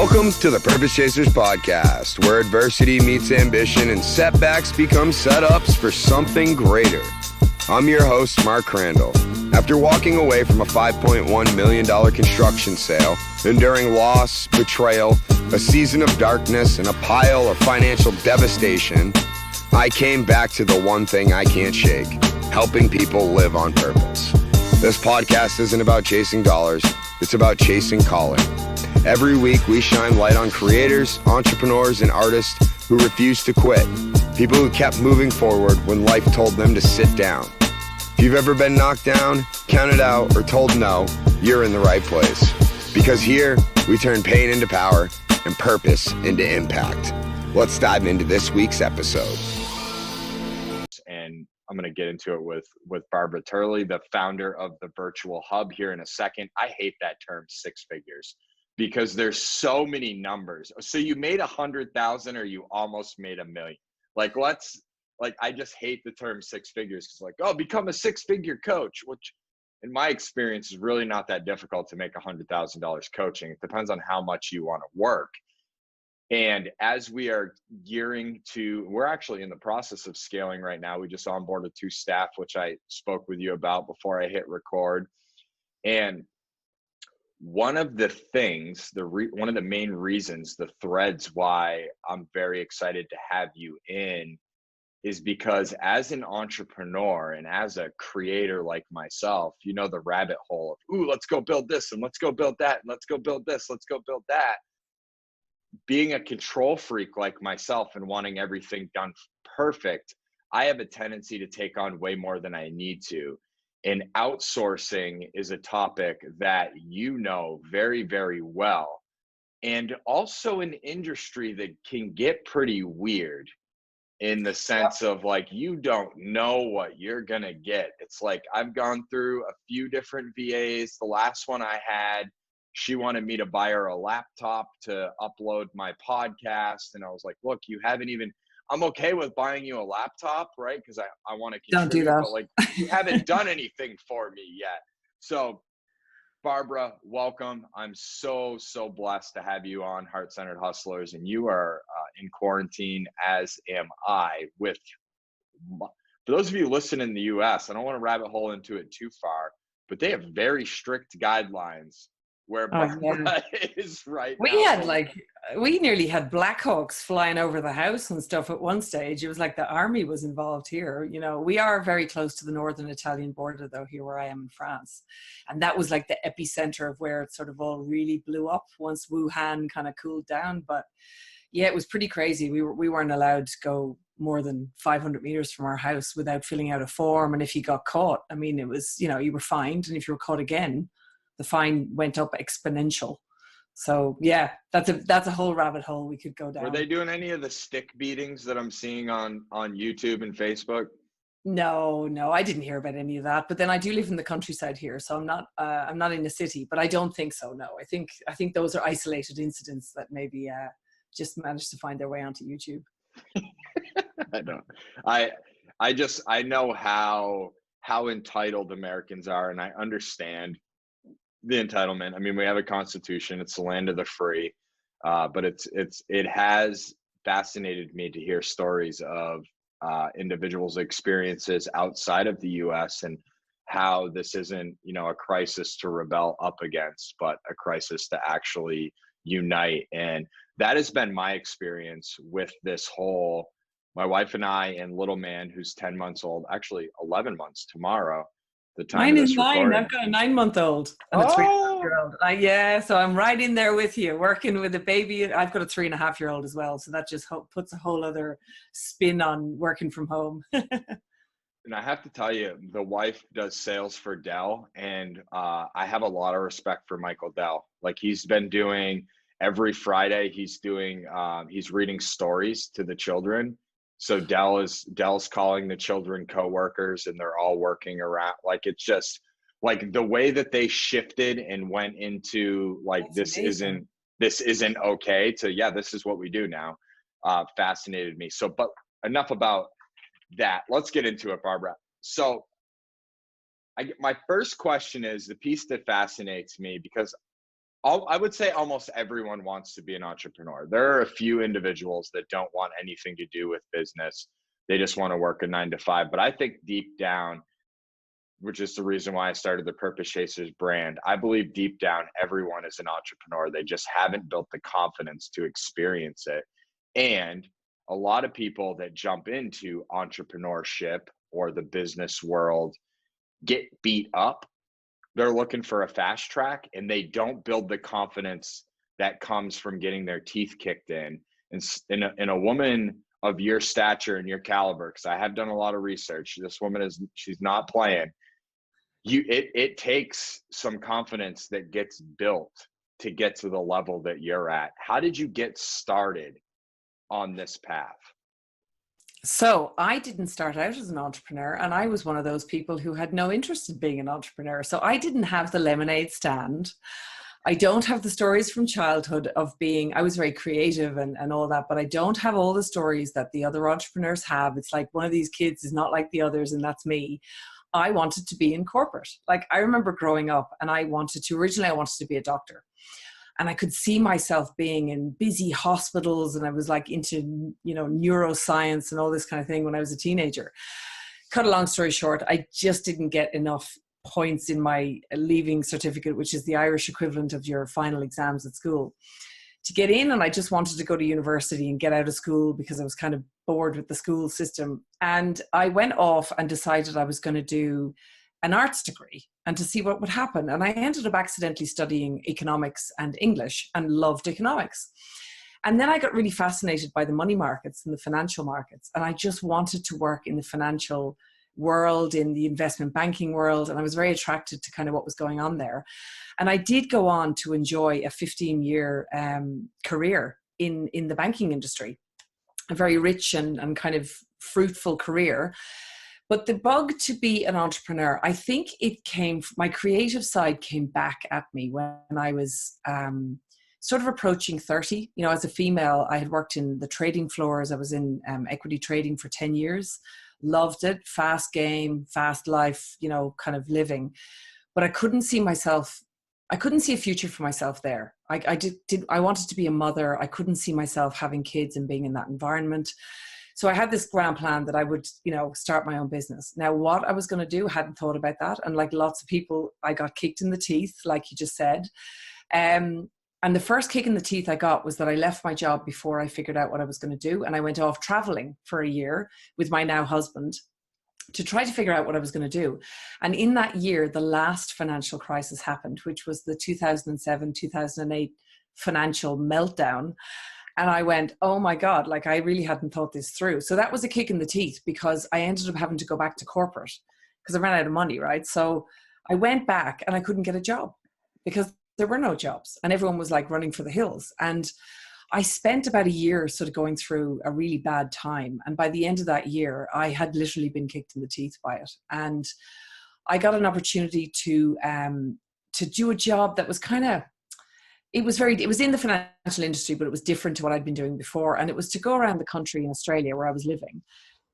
Welcome to the Purpose Chasers podcast, where adversity meets ambition and setbacks become setups for something greater. I'm your host, Mark Crandall. After walking away from a $5.1 million construction sale, enduring loss, betrayal, a season of darkness, and a pile of financial devastation, I came back to the one thing I can't shake, helping people live on purpose. This podcast isn't about chasing dollars, it's about chasing calling. Every week, we shine light on creators, entrepreneurs, and artists who refuse to quit. People who kept moving forward when life told them to sit down. If you've ever been knocked down, counted out, or told no, you're in the right place. Because here, we turn pain into power and purpose into impact. Let's dive into this week's episode. And I'm going to get into it with Barbara Turley, the founder of the Virtual Hub, here in a second. I hate that term, six figures, because there's so many numbers. So you made 100,000 or you almost made $1 million. I just hate the term six figures because become a six-figure coach, which in my experience is really not that difficult to make $100,000 coaching. It depends on how much you want to work. And as we are we're actually in the process of scaling right now. We just onboarded 2 staff, which I spoke with you about before I hit record. And one of the things, one of the main reasons, the threads why I'm very excited to have you in is because as an entrepreneur and as a creator like myself, you know, the rabbit hole of, ooh, let's go build this and let's go build that and let's go build this, let's go build that. Being a control freak like myself and wanting everything done perfect, I have a tendency to take on way more than I need to. And outsourcing is a topic that you know very, very well. And also an industry that can get pretty weird in the sense of you don't know what you're going to get. It's like I've gone through a few different VAs. The last one I had, she wanted me to buy her a laptop to upload my podcast. And I was like, look, I'm okay with buying you a laptop, right? Because I want to contribute, Don't do that. but you haven't done anything for me yet. So Barbara, welcome. I'm so blessed to have you on Heart-Centered Hustlers, and you are in quarantine, as am I. For those of you listening in the US, I don't want to rabbit hole into it too far, but they have very strict guidelines where Barbara is right now. We nearly had Black Hawks flying over the house and stuff at one stage. It was like the army was involved here. You know, we are very close to the northern Italian border, though, here where I am in France. And that was like the epicenter of where it sort of all really blew up once Wuhan kind of cooled down. But yeah, it was pretty crazy. We weren't allowed to go more than 500 meters from our house without filling out a form. And if you got caught, I mean, it was, you know, you were fined. And if you were caught again, the fine went up exponential. So yeah, that's a whole rabbit hole we could go down. Were they doing any of the stick beatings that I'm seeing on YouTube and Facebook? No, I didn't hear about any of that. But then I do live in the countryside here, so I'm not in the city. But I don't think so. No, I think those are isolated incidents that maybe just managed to find their way onto YouTube. I don't. I know how entitled Americans are, and I understand the entitlement. I mean, we have a constitution, it's the land of the free, but it has fascinated me to hear stories of individuals' experiences outside of the US and how this isn't, you know, a crisis to rebel up against, but a crisis to actually unite. And that has been my experience with this whole, my wife and I and little man, who's 10 months old, actually 11 months tomorrow. The time Mine is 9. I've got a 9-month-old and a 3.5-year-old. So I'm right in there with you, working with a baby. I've got a 3.5-year-old as well. So that just puts a whole other spin on working from home. And I have to tell you, the wife does sales for Dell, and I have a lot of respect for Michael Dell. Like, he's been doing every Friday, he's reading stories to the children. So Dell's calling the children coworkers, and they're all working around. Like, it's just like the way that they shifted and went into this isn't okay to, this is what we do now. Fascinated me. So, but enough about that. Let's get into it, Barbara. So my first question is the piece that fascinates me, because I would say almost everyone wants to be an entrepreneur. There are a few individuals that don't want anything to do with business. They just want to work a 9 to 5. But I think deep down, which is the reason why I started the Purpose Chasers brand, I believe deep down everyone is an entrepreneur. They just haven't built the confidence to experience it. And a lot of people that jump into entrepreneurship or the business world get beat up. They're looking for a fast track, and they don't build the confidence that comes from getting their teeth kicked in. And in a woman of your stature and your caliber, because I have done a lot of research, this woman she's not playing. It takes some confidence that gets built to get to the level that you're at. How did you get started on this path? So I didn't start out as an entrepreneur, and I was one of those people who had no interest in being an entrepreneur. So I didn't have the lemonade stand. I don't have the stories from childhood of I was very creative and all that, but I don't have all the stories that the other entrepreneurs have. It's like one of these kids is not like the others, and that's me. I wanted to be in corporate. Like, I remember growing up, and originally I wanted to be a doctor. And I could see myself being in busy hospitals, and I was like into, neuroscience and all this kind of thing when I was a teenager. Cut a long story short, I just didn't get enough points in my leaving certificate, which is the Irish equivalent of your final exams at school, to get in. And I just wanted to go to university and get out of school because I was kind of bored with the school system. And I went off and decided I was going to do an arts degree and to see what would happen. And I ended up accidentally studying economics and English and loved economics. And then I got really fascinated by the money markets and the financial markets. And I just wanted to work in the financial world, in the investment banking world. And I was very attracted to kind of what was going on there. And I did go on to enjoy a 15-year career in the banking industry, a very rich and kind of fruitful career. But the bug to be an entrepreneur, I think my creative side came back at me when I was sort of approaching 30. As a female, I had worked in the trading floors. I was in equity trading for 10 years. Loved it. Fast game, fast life, kind of living. But I couldn't see a future for myself there. I wanted to be a mother. I couldn't see myself having kids and being in that environment. So I had this grand plan that I would, start my own business. Now, what I was going to do, hadn't thought about that. And like lots of people, I got kicked in the teeth, like you just said. And the first kick in the teeth I got was that I left my job before I figured out what I was going to do. And I went off traveling for a year with my now husband to try to figure out what I was going to do. And in that year, the last financial crisis happened, which was the 2007-2008 financial meltdown. And I went, oh my God, like I really hadn't thought this through. So that was a kick in the teeth because I ended up having to go back to corporate because I ran out of money, right? So I went back and I couldn't get a job because there were no jobs and everyone was like running for the hills. And I spent about a year sort of going through a really bad time. And by the end of that year, I had literally been kicked in the teeth by it. And I got an opportunity to do a job that was kind of, it was in the financial industry, but it was different to what I'd been doing before. And it was to go around the country in Australia where I was living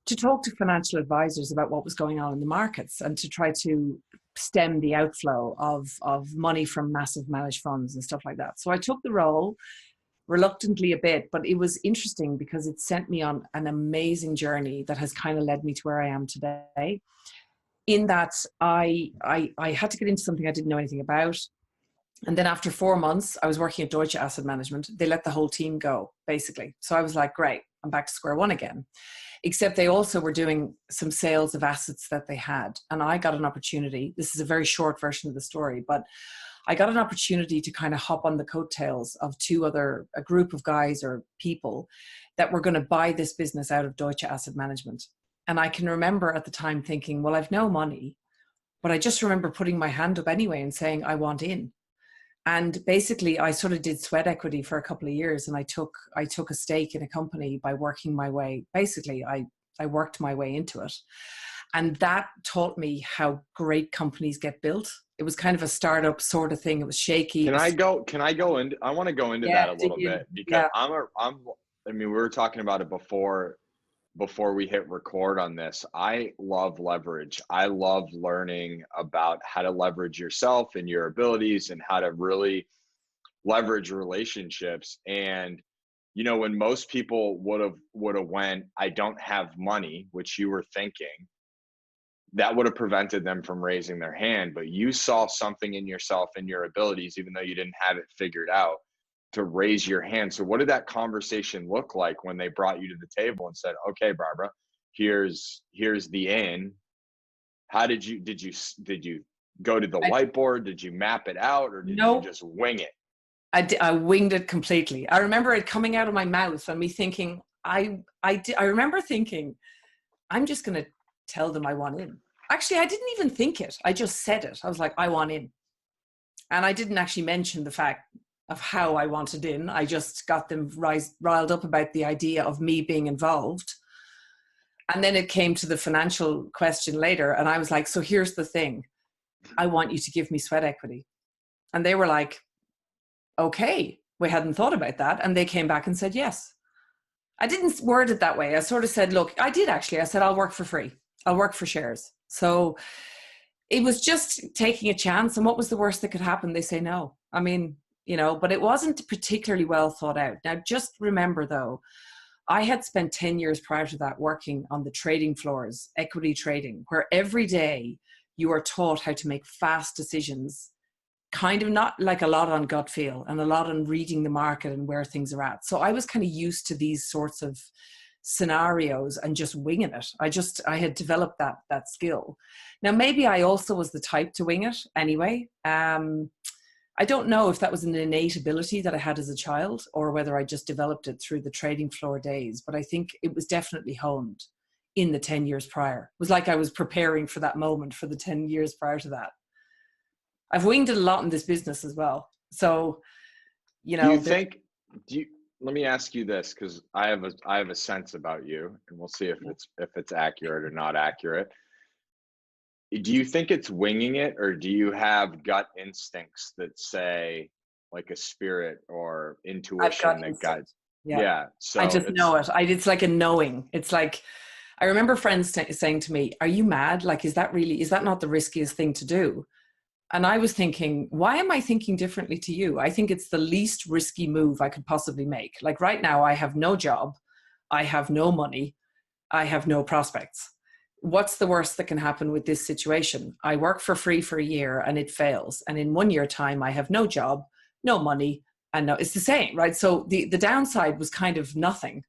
to talk to financial advisors about what was going on in the markets and to try to stem the outflow of money from massive managed funds and stuff like that. So I took the role reluctantly a bit, but it was interesting because it sent me on an amazing journey that has kind of led me to where I am today. In that I had to get into something I didn't know anything about. And then after 4 months, I was working at Deutsche Asset Management. They let the whole team go, basically. So I was like, great, I'm back to square one again. Except they also were doing some sales of assets that they had. And I got an opportunity. This is a very short version of the story, but I got an opportunity to kind of hop on the coattails of a group of guys or people that were going to buy this business out of Deutsche Asset Management. And I can remember at the time thinking, well, I've no money, but I just remember putting my hand up anyway and saying, I want in. And basically, I sort of did sweat equity for a couple of years, and I took a stake in a company by working my way. Basically, I worked my way into it, and that taught me how great companies get built. It was kind of a startup sort of thing. It was shaky. Can I go into? I want to go into that a little bit because we were talking about it before we hit record on this. I love leverage. I love learning about how to leverage yourself and your abilities and how to really leverage relationships. And, you know, when most people would have went, I don't have money, which you were thinking, that would have prevented them from raising their hand. But you saw something in yourself and your abilities, even though you didn't have it figured out, to raise your hand. So what did that conversation look like when they brought you to the table and said, okay, Barbara, here's the in? How did you go to the whiteboard? Did you map it out, or did you just wing it? I winged it completely. I remember it coming out of my mouth and me thinking, I remember thinking, I'm just going to tell them I want in. Actually, I didn't even think it. I just said it. I was like, I want in. And I didn't actually mention the fact of how I wanted in. I just got them riled up about the idea of me being involved. And then it came to the financial question later. And I was like, so here's the thing. I want you to give me sweat equity. And they were like, okay, we hadn't thought about that. And they came back and said, yes. I didn't word it that way. I sort of said, look, I did actually. I said, I'll work for free. I'll work for shares. So it was just taking a chance. And what was the worst that could happen? They say no. I mean, you know, but it wasn't particularly well thought out. Now, just remember though, I had spent 10 years prior to that working on the trading floors, equity trading, where every day you are taught how to make fast decisions, kind of not like a lot on gut feel and a lot on reading the market and where things are at. So I was kind of used to these sorts of scenarios and just winging it. I had developed that skill. Now, maybe I also was the type to wing it anyway. I don't know if that was an innate ability that I had as a child or whether I just developed it through the trading floor days, but I think it was definitely honed in the 10 years prior. It was like I was preparing for that moment for the 10 years prior to that. I've winged it a lot in this business as well. So, you know, let me ask you this, because I have a sense about you, and we'll see if it's accurate or not accurate. Do you think it's winging it, or do you have gut instincts that say, like a spirit or intuition that guides? Yeah. So I just know it. It's like a knowing. It's like, I remember friends saying to me, are you mad? Like, is that not the riskiest thing to do? And I was thinking, why am I thinking differently to you? I think it's the least risky move I could possibly make. Like right now, I have no job. I have no money. I have no prospects. What's the worst that can happen with this situation? I work for free for a year and it fails. And in 1 year time, I have no job, no money, and it's the same, right? So the downside was kind of nothing. It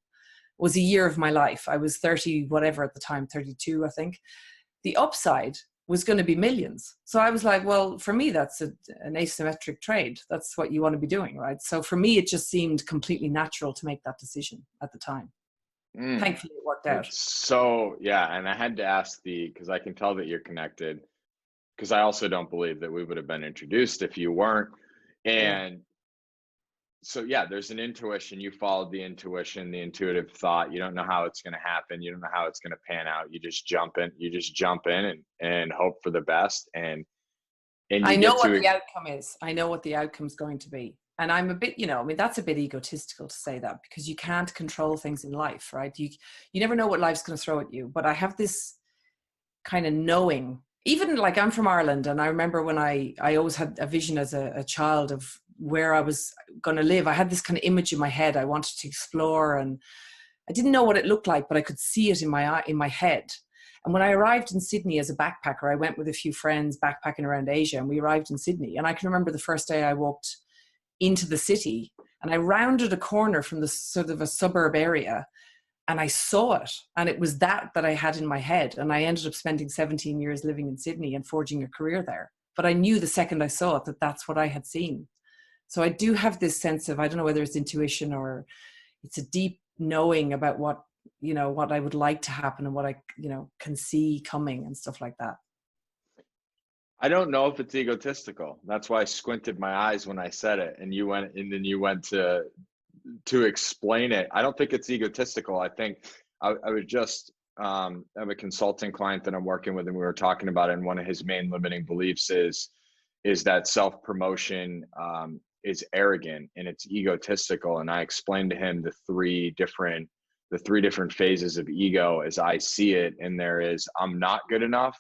was a year of my life. I was 30, whatever at the time, 32, I think. The upside was going to be millions. So I was like, well, for me, that's an asymmetric trade. That's what you want to be doing, right? So for me, it just seemed completely natural to make that decision at the time. Thankfully, it worked out. So, yeah, and I had to ask because I can tell that you're connected, because I also don't believe that we would have been introduced if you weren't. And so, yeah, there's an intuition. You followed the intuition, the intuitive thought. You don't know how it's going to happen. You don't know how it's going to pan out. You just jump in and hope for the best. And I know what the outcome is. I know what the outcome's going to be. And I'm a bit, that's a bit egotistical to say that, because you can't control things in life, right? You never know what life's going to throw at you. But I have this kind of knowing, even like I'm from Ireland. And I remember when I always had a vision as a child of where I was going to live. I had this kind of image in my head. I wanted to explore, and I didn't know what it looked like, but I could see it in my head. And when I arrived in Sydney as a backpacker, I went with a few friends backpacking around Asia, and we arrived in Sydney. And I can remember the first day I walked into the city and I rounded a corner from the sort of a suburb area and I saw it. And it was that I had in my head. And I ended up spending 17 years living in Sydney and forging a career there. But I knew the second I saw it that that's what I had seen. So I do have this sense of, I don't know whether it's intuition or it's a deep knowing about what I would like to happen and what I, can see coming and stuff like that. I don't know if it's egotistical. That's why I squinted my eyes when I said it, and then you went to explain it. I don't think it's egotistical. I think I would just have a consulting client that I'm working with, and we were talking about it. And one of his main limiting beliefs is that self-promotion is arrogant and it's egotistical. And I explained to him the three different phases of ego as I see it. And there is, I'm not good enough,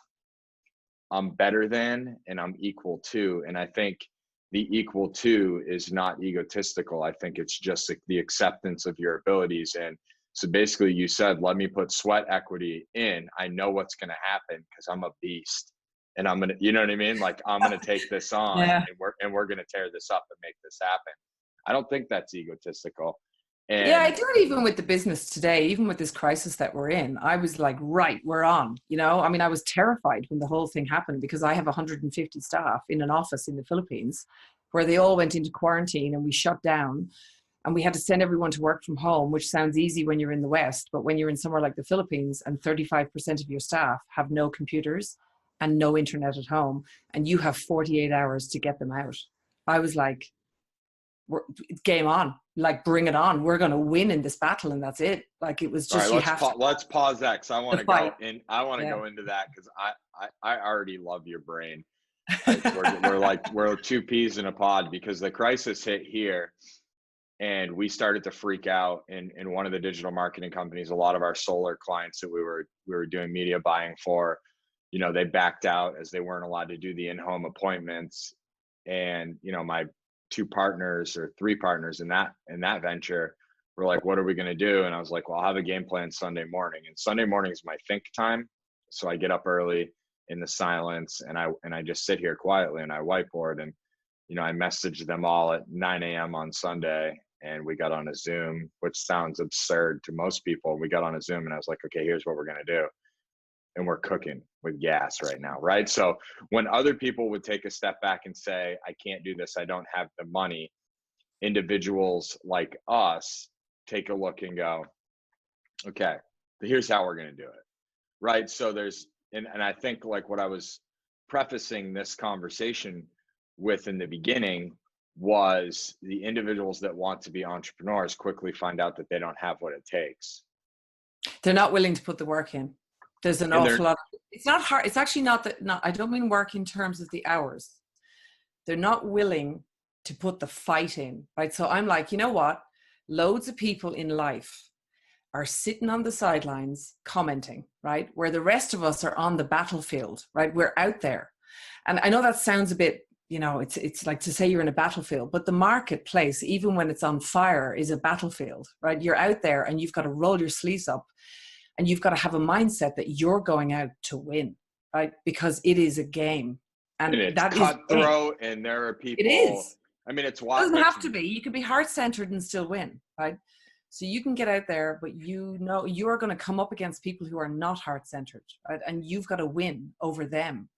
I'm better than, and I'm equal to. And I think the equal to is not egotistical. I think it's just like the acceptance of your abilities. And so basically you said, let me put sweat equity in. I know what's going to happen because I'm a beast, and I'm going to, you know what I mean? Like, I'm going to take this on, Yeah. and we're going to tear this up and make this happen. I don't think that's egotistical. Yeah, I And do it even with the business today, even with this crisis that we're in. I was like, right, we're on, you know? I mean, I was terrified when the whole thing happened because I have 150 staff in an office in the Philippines where they all went into quarantine and we shut down and we had to send everyone to work from home, which sounds easy when you're in the West, but when you're in somewhere like the Philippines and 35% of your staff have no computers and no internet at home and you have 48 hours to get them out. I was like, game on, like bring it on, we're going to win in this battle, and that's it. Like, it was all just, right, you have to let's pause that, because I want the to go fight. in. I want to Yeah. go into that because I already love your brain. We're two peas in a pod, because the crisis hit here and we started to freak out in one of the digital marketing companies. A lot of our solar clients that we were doing media buying for, you know, they backed out as they weren't allowed to do the in-home appointments. And, you know, my two partners or three partners in that venture were like, what are we going to do? And I was like, well, I'll have a game plan Sunday morning. And Sunday morning is my think time. So I get up early in the silence and I just sit here quietly and I whiteboard. And, you know, I messaged them all at 9 a.m. on Sunday, and we got on a Zoom, which sounds absurd to most people. We got on a Zoom and I was like, okay, here's what we're going to do. And we're cooking with gas right now, right? So when other people would take a step back and say, I can't do this, I don't have the money, individuals like us take a look and go, okay, here's how we're going to do it, right? So there's, and I think like what I was prefacing this conversation with in the beginning was the individuals that want to be entrepreneurs quickly find out that they don't have what it takes. They're not willing to put the work in. There's an awful lot. It's not hard. It's actually not that, not, I don't mean work in terms of the hours. They're not willing to put the fight in, right? So I'm like, you know what? Loads of people in life are sitting on the sidelines commenting, right? Where the rest of us are on the battlefield, right? We're out there. And I know that sounds a bit, you know, it's like to say you're in a battlefield, but the marketplace, even when it's on fire, is a battlefield, right? You're out there and you've got to roll your sleeves up and you've got to have a mindset that you're going out to win, right? Because it is a game. And it's that cutthroat, and there are people. It is. I mean, it's It doesn't have to be. You can be heart-centered and still win, right? So you can get out there, but you know you're going to come up against people who are not heart-centered, right? And you've got to win over them.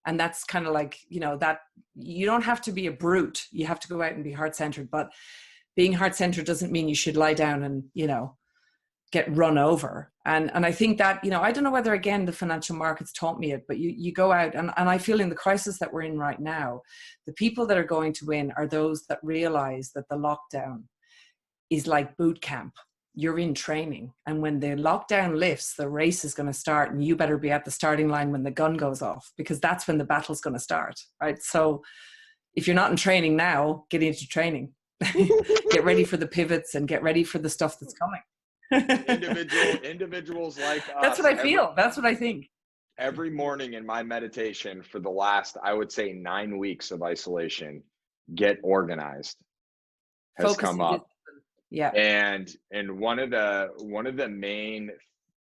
And that's kind of like, you know, that you don't have to be a brute. You have to go out and be heart-centered. But being heart-centered doesn't mean you should lie down and, you know, get run over. And I think that, you know, I don't know whether, again, the financial markets taught me it, but you go out and I feel in the crisis that we're in right now, the people that are going to win are those that realize that the lockdown is like boot camp. You're in training. And when the lockdown lifts, the race is going to start, and you better be at the starting line when the gun goes off, because that's when the battle's going to start, right? So if you're not in training now, get into training. Get ready for the pivots and get ready for the stuff that's coming. Individuals like us. That's what I feel. That's what I think. Every morning in my meditation for the last, I would say, 9 weeks of isolation, get organized has come up. Yeah. And one of the main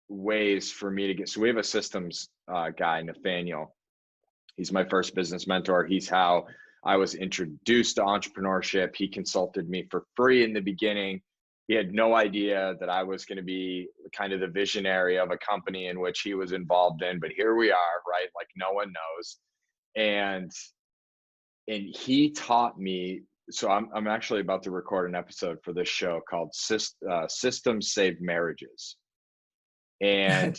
ways for me to get, so we have a systems guy, Nathaniel. He's my first business mentor. He's how I was introduced to entrepreneurship. He consulted me for free in the beginning. He had no idea that I was going to be kind of the visionary of a company in which he was involved in, but here we are, right? Like no one knows. And he taught me, so I'm actually about to record an episode for this show called Systems Save Marriages. And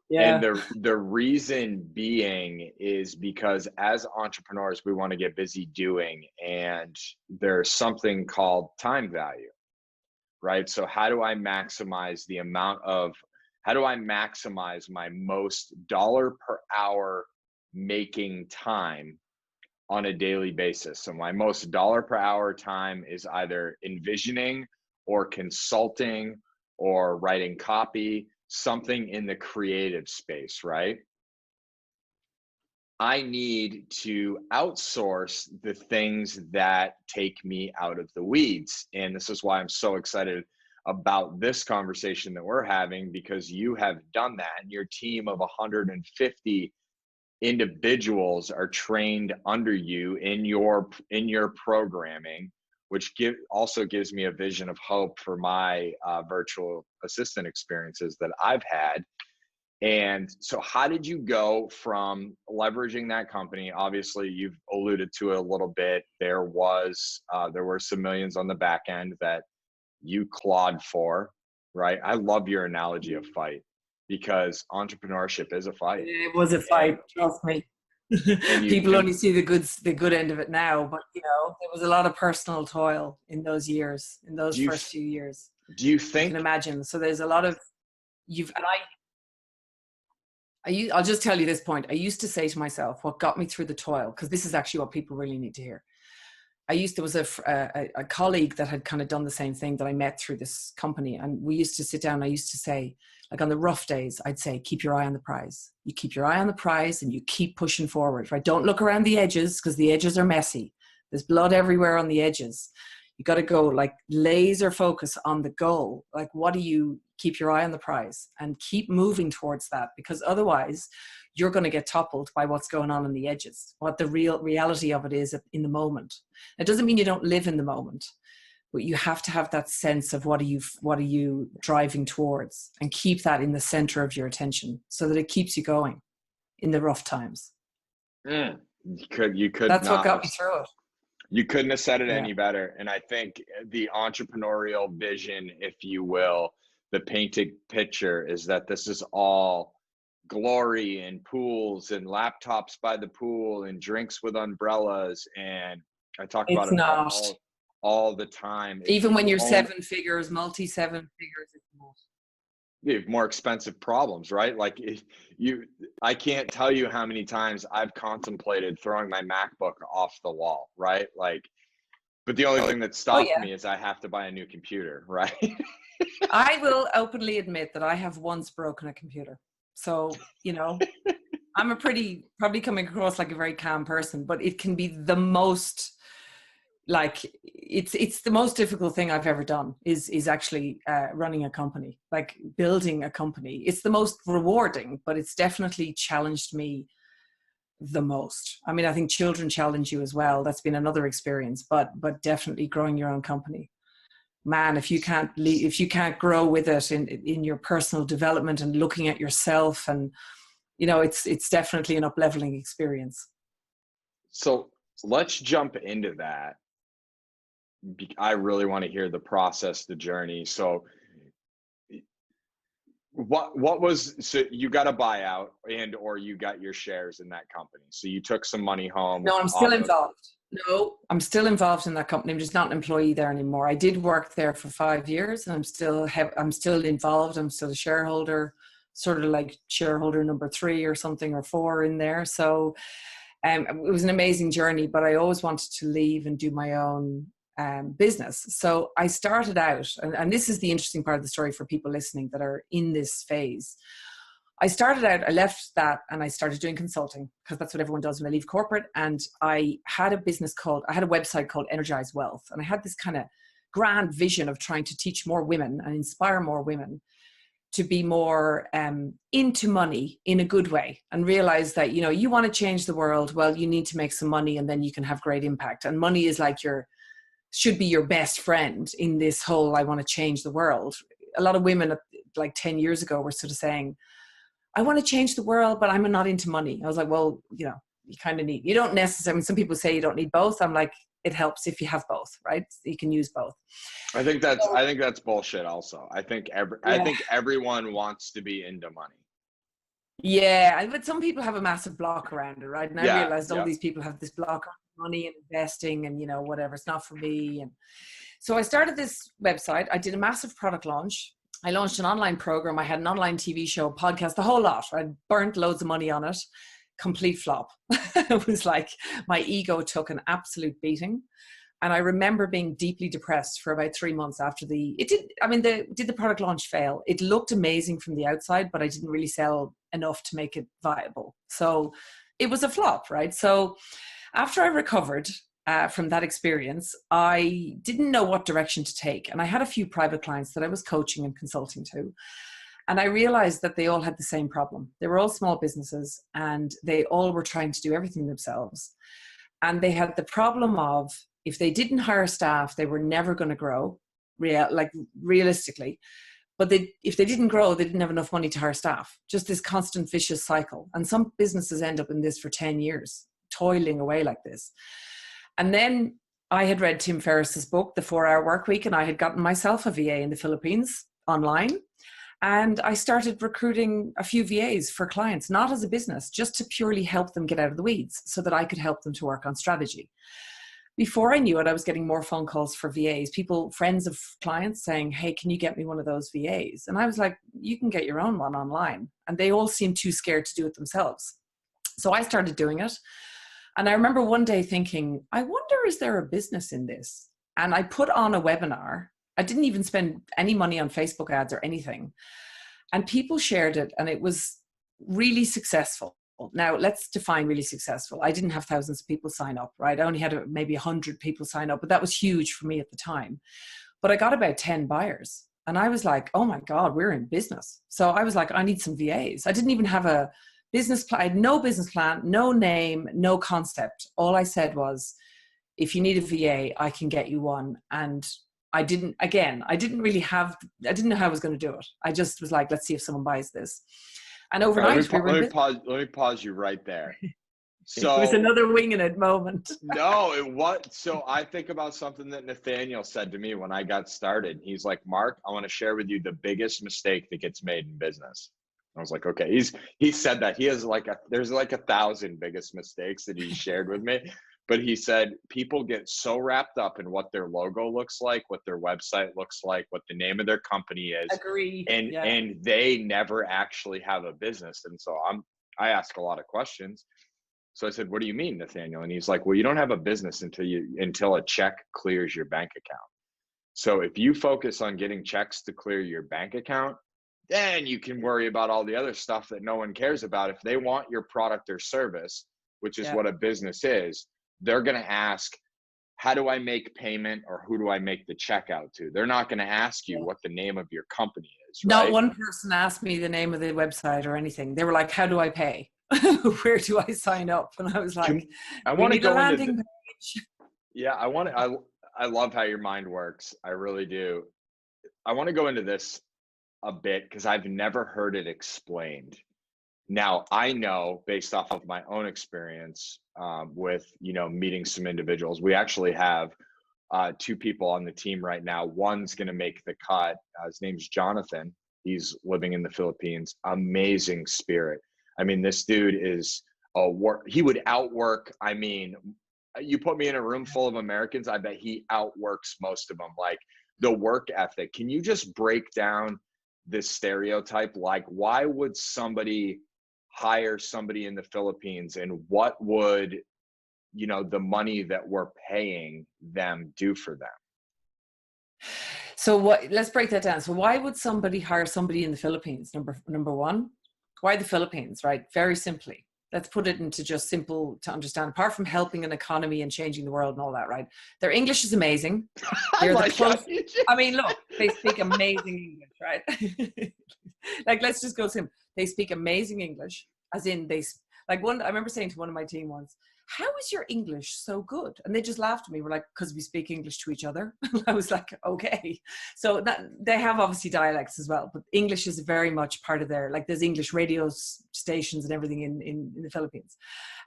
yeah. and the reason being is because as entrepreneurs, we want to get busy doing, and there's something called time value. Right? So how do I maximize my most dollar per hour making time on a daily basis? So my most dollar per hour time is either envisioning or consulting or writing copy, something in the creative space, right? I need to outsource the things that take me out of the weeds. And this is why I'm so excited about this conversation that we're having, because you have done that, and your team of 150 individuals are trained under you in your programming, which also gives me a vision of hope for my virtual assistant experiences that I've had. And so how did you go from leveraging that company? Obviously, you've alluded to it a little bit. There were some millions on the back end that you clawed for, right? I love your analogy of fight, because entrepreneurship is a fight. It was a fight, trust me. People only see the good end of it now, but there was a lot of personal toil in those years, in those first few years. Do you think? You can imagine. So there's a lot of I'll just tell you this point. I used to say to myself, what got me through the toil, because this is actually what people really need to hear. There was a colleague that had kind of done the same thing that I met through this company. And we used to sit down. I used to say, like on the rough days, I'd say, keep your eye on the prize. You keep your eye on the prize and you keep pushing forward, right? Don't look around the edges, because the edges are messy. There's blood everywhere on the edges. You got to go like laser focus on the goal. Like, keep your eye on the prize and keep moving towards that, because otherwise you're going to get toppled by what's going on the edges, what the real reality of it is in the moment. It doesn't mean you don't live in the moment, but you have to have that sense of what are you driving towards, and keep that in the center of your attention so that it keeps you going in the rough times. You could. That's what got me through it. You couldn't have said it any better. And I think the entrepreneurial vision, if you will, the painted picture, is that this is all glory and pools and laptops by the pool and drinks with umbrellas. And I talk about it all the time. Even when you're seven figures, multi-seven figures, it's not. You have more expensive problems, right? Like I can't tell you how many times I've contemplated throwing my MacBook off the wall, right? Like, but the only thing that stopped me is I have to buy a new computer, right? I will openly admit that I have once broken a computer. So, I'm probably coming across like a very calm person, but it can be the most, it's the most difficult thing I've ever done is actually running a company, like building a company. It's the most rewarding, but it's definitely challenged me the most. I mean, I think children challenge you as well. That's been another experience, but definitely growing your own company. Man, if you can't grow with it in your personal development and looking at yourself, and it's definitely an up-leveling experience. So let's jump into that. I really want to hear the process, the journey. So so you got a buyout or you got your shares in that company. So you took some money home. No, I'm still involved. No, I'm still involved in that company. I'm just not an employee there anymore. I did work there for 5 years, and I'm still involved. I'm still a shareholder, sort of like shareholder number 3 or something, or 4 in there. So it was an amazing journey, but I always wanted to leave and do my own business. So I started out, and this is the interesting part of the story for people listening that are in this phase. I left that and I started doing consulting, because that's what everyone does when they leave corporate. And I had a website called Energize Wealth. And I had this kind of grand vision of trying to teach more women and inspire more women to be more into money in a good way, and realize that, you want to change the world. Well, you need to make some money, and then you can have great impact. And money is like should be your best friend in this whole, I want to change the world. A lot of women like 10 years ago were sort of saying, I want to change the world, but I'm not into money. I was like, well, you kind of you don't necessarily, I mean, some people say you don't need both. I'm like, it helps if you have both, right? You can use both. I think that's bullshit also. I think everyone wants to be into money. Yeah, but some people have a massive block around it, right? And I realized all these people have this block on money and investing and, whatever, it's not for me. And so I started this website. I did a massive product launch. I launched an online program. I had an online TV show, podcast, the whole lot. I burnt loads of money on it. Complete flop. It was like my ego took an absolute beating. And I remember being deeply depressed for about 3 months after did the product launch fail? It looked amazing from the outside, but I didn't really sell enough to make it viable. So it was a flop, right? So after I recovered from that experience, I didn't know what direction to take. And I had a few private clients that I was coaching and consulting to. And I realized that they all had the same problem. They were all small businesses and they all were trying to do everything themselves. And they had the problem of, if they didn't hire staff, they were never going to grow, realistically. But if they didn't grow, they didn't have enough money to hire staff. Just this constant vicious cycle. And some businesses end up in this for 10 years, toiling away like this. And then I had read Tim Ferriss's book, The 4-Hour Workweek, and I had gotten myself a VA in the Philippines online. And I started recruiting a few VAs for clients, not as a business, just to purely help them get out of the weeds so that I could help them to work on strategy. Before I knew it, I was getting more phone calls for VAs, people, friends of clients saying, hey, can you get me one of those VAs? And I was like, you can get your own one online. And they all seemed too scared to do it themselves. So I started doing it. And I remember one day thinking, I wonder, is there a business in this? And I put on a webinar. I didn't even spend any money on Facebook ads or anything. And people shared it, and it was really successful. Now, let's define really successful. I didn't have thousands of people sign up, right? I only had maybe 100 people sign up, but that was huge for me at the time. But I got about 10 buyers. And I was like, oh my God, we're in business. So I was like, I need some VAs. I didn't even have a business plan. I had no business plan, no name, no concept. All I said was, if you need a VA, I can get you one. And I didn't know how I was going to do it. I just was like, let's see if someone buys this. And overnight, let me pause you right there. So it was another wing in it moment. No, it was. So I think about something that Nathaniel said to me when I got started. He's like, Mark, I want to share with you the biggest mistake that gets made in business. I was like, okay. He said that he has there's 1,000 biggest mistakes that he shared with me. But he said people get so wrapped up in what their logo looks like, what their website looks like, what the name of their company is. Agree. And they never actually have a business. And so I ask a lot of questions. So I said, what do you mean, Nathaniel? And he's like, well, you don't have a business until a check clears your bank account. So if you focus on getting checks to clear your bank account, then you can worry about all the other stuff that no one cares about. If they want your product or service, which is what a business is, they're going to ask, how do I make payment, or who do I make the check out to? They're not going to ask you what the name of your company is. Right? Not one person asked me the name of the website or anything. They were like, how do I pay? Where do I sign up? And I was like, I want to go into page. Yeah, I love how your mind works. I really do. I want to go into this a bit because I've never heard it explained. Now, I know based off of my own experience with, meeting some individuals, we actually have 2 people on the team right now. One's going to make the cut. His name's Jonathan. He's living in the Philippines. Amazing spirit. I mean, this dude is he would outwork. I mean, you put me in a room full of Americans, I bet he outworks most of them. Like the work ethic. Can you just break down this stereotype? Like, why would somebody hire somebody in the Philippines, and what would, the money that we're paying them do for them? So let's break that down. So why would somebody hire somebody in the Philippines? Number one, why the Philippines, right? Very simply, let's put it into just simple to understand. Apart from helping an economy and changing the world and all that, right? Their English is amazing. They're the close. I mean, look, they speak amazing English, right? Like, let's just go simple. They speak amazing English, as in I remember saying to one of my team once, how is your English so good? And they just laughed at me. We're like, because we speak English to each other. I was like, okay. So that they have obviously dialects as well, but English is very much part of there's English radio stations and everything in the Philippines.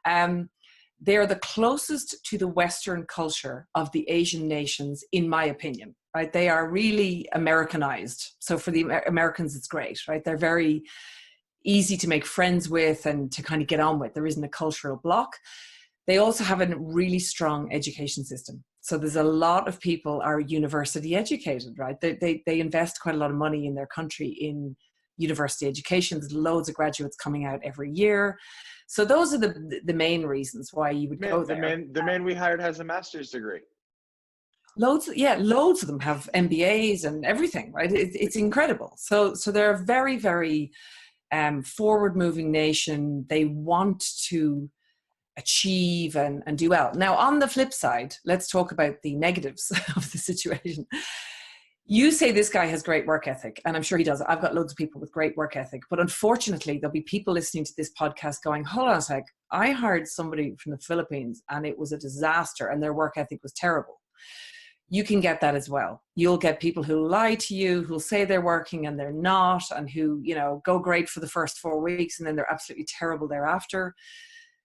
They're the closest to the Western culture of the Asian nations, in my opinion, right? They are really Americanized. So for the Americans, it's great, right? They're very easy to make friends with and to kind of get on with. There isn't a cultural block. They also have a really strong education system. So there's a lot of people are university educated, right? They invest quite a lot of money in their country in university education. There's loads of graduates coming out every year. So those are the main reasons why you would go there. The man we hired has a master's degree. Loads of them have MBAs and everything, right? It's incredible. So they're a very, very forward-moving nation. They want to achieve and do well. Now, on the flip side, let's talk about the negatives of the situation. You say this guy has great work ethic, and I'm sure he does. I've got loads of people with great work ethic, but unfortunately, there'll be people listening to this podcast going, hold on a sec, I hired somebody from the Philippines and it was a disaster and their work ethic was terrible. You can get that as well. You'll get people who lie to you, who'll say they're working and they're not, and who, you know, go great for the first 4 weeks and then they're absolutely terrible thereafter,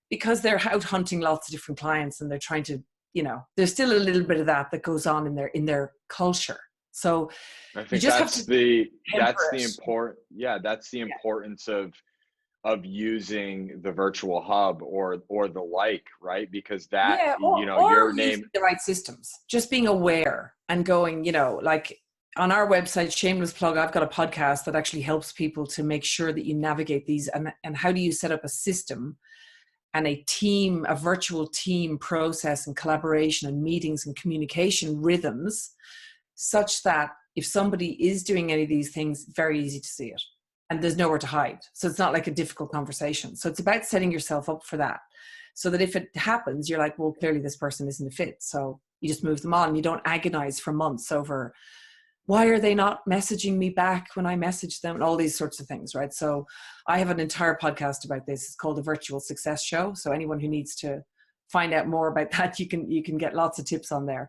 because they're out hunting lots of different clients and they're trying to, you know, there's still a little bit of that goes on in their culture. So I think you just that's have to the Yeah. importance of using the virtual hub or the like, right? Because that, Yeah, you know, or your using name. the right systems. Just being aware and going, you know, like on our website, shameless plug, I've got a podcast that actually helps people to make sure that you navigate these and how do you set up a system and a team, a virtual team process and collaboration and meetings and communication rhythms, such that if somebody is doing any of these things, very easy to see it and there's nowhere to hide. So it's not like a difficult conversation. So it's about setting yourself up for that, so that if it happens, you're like, well, clearly this person isn't a fit. So you just move them on. You don't agonize for months over why are they not messaging me back when I message them and all these sorts of things, right? So I have an entire podcast about this. It's called The Virtual Success Show. So anyone who needs to find out more about that, you can get lots of tips on there.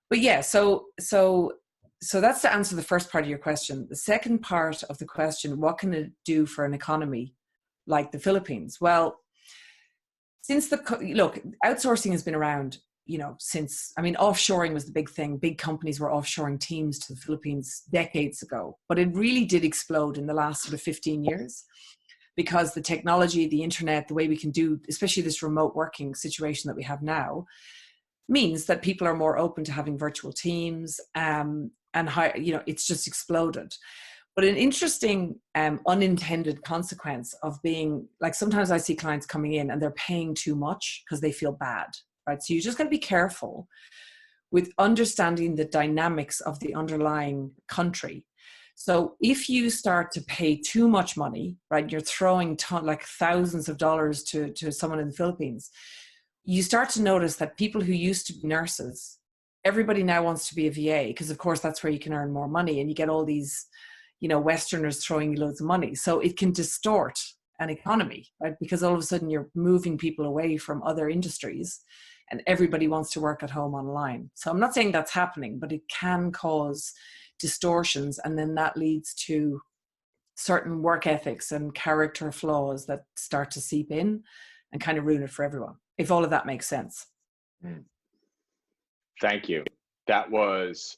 But yeah, so that's to answer the first part of your question. The second part of the question, what can it do for an economy like the Philippines? Well, look, outsourcing has been around, you know, since, I mean, offshoring was the big thing. Big companies were offshoring teams to the Philippines decades ago, but it really did explode in the last sort of 15 years because the technology, the internet, the way we can do, especially this remote working situation that we have now, means that people are more open to having virtual teams, and how, you know, it's just exploded. But an interesting unintended consequence of being, like, sometimes I see clients coming in and they're paying too much because they feel bad, right? So you just got to be careful with understanding the dynamics of the underlying country. So if you start to pay too much money, right, you're throwing like thousands of dollars to someone in the Philippines, you start to notice that people who used to be nurses, everybody now wants to be a VA because, of course, that's where you can earn more money, and you get all these, you know, Westerners throwing you loads of money. So it can distort an economy, right? Because all of a sudden you're moving people away from other industries and everybody wants to work at home online. So I'm not saying that's happening, but it can cause distortions, and then that leads to certain work ethics and character flaws that start to seep in and kind of ruin it for everyone, if all of that makes sense. Thank you. It was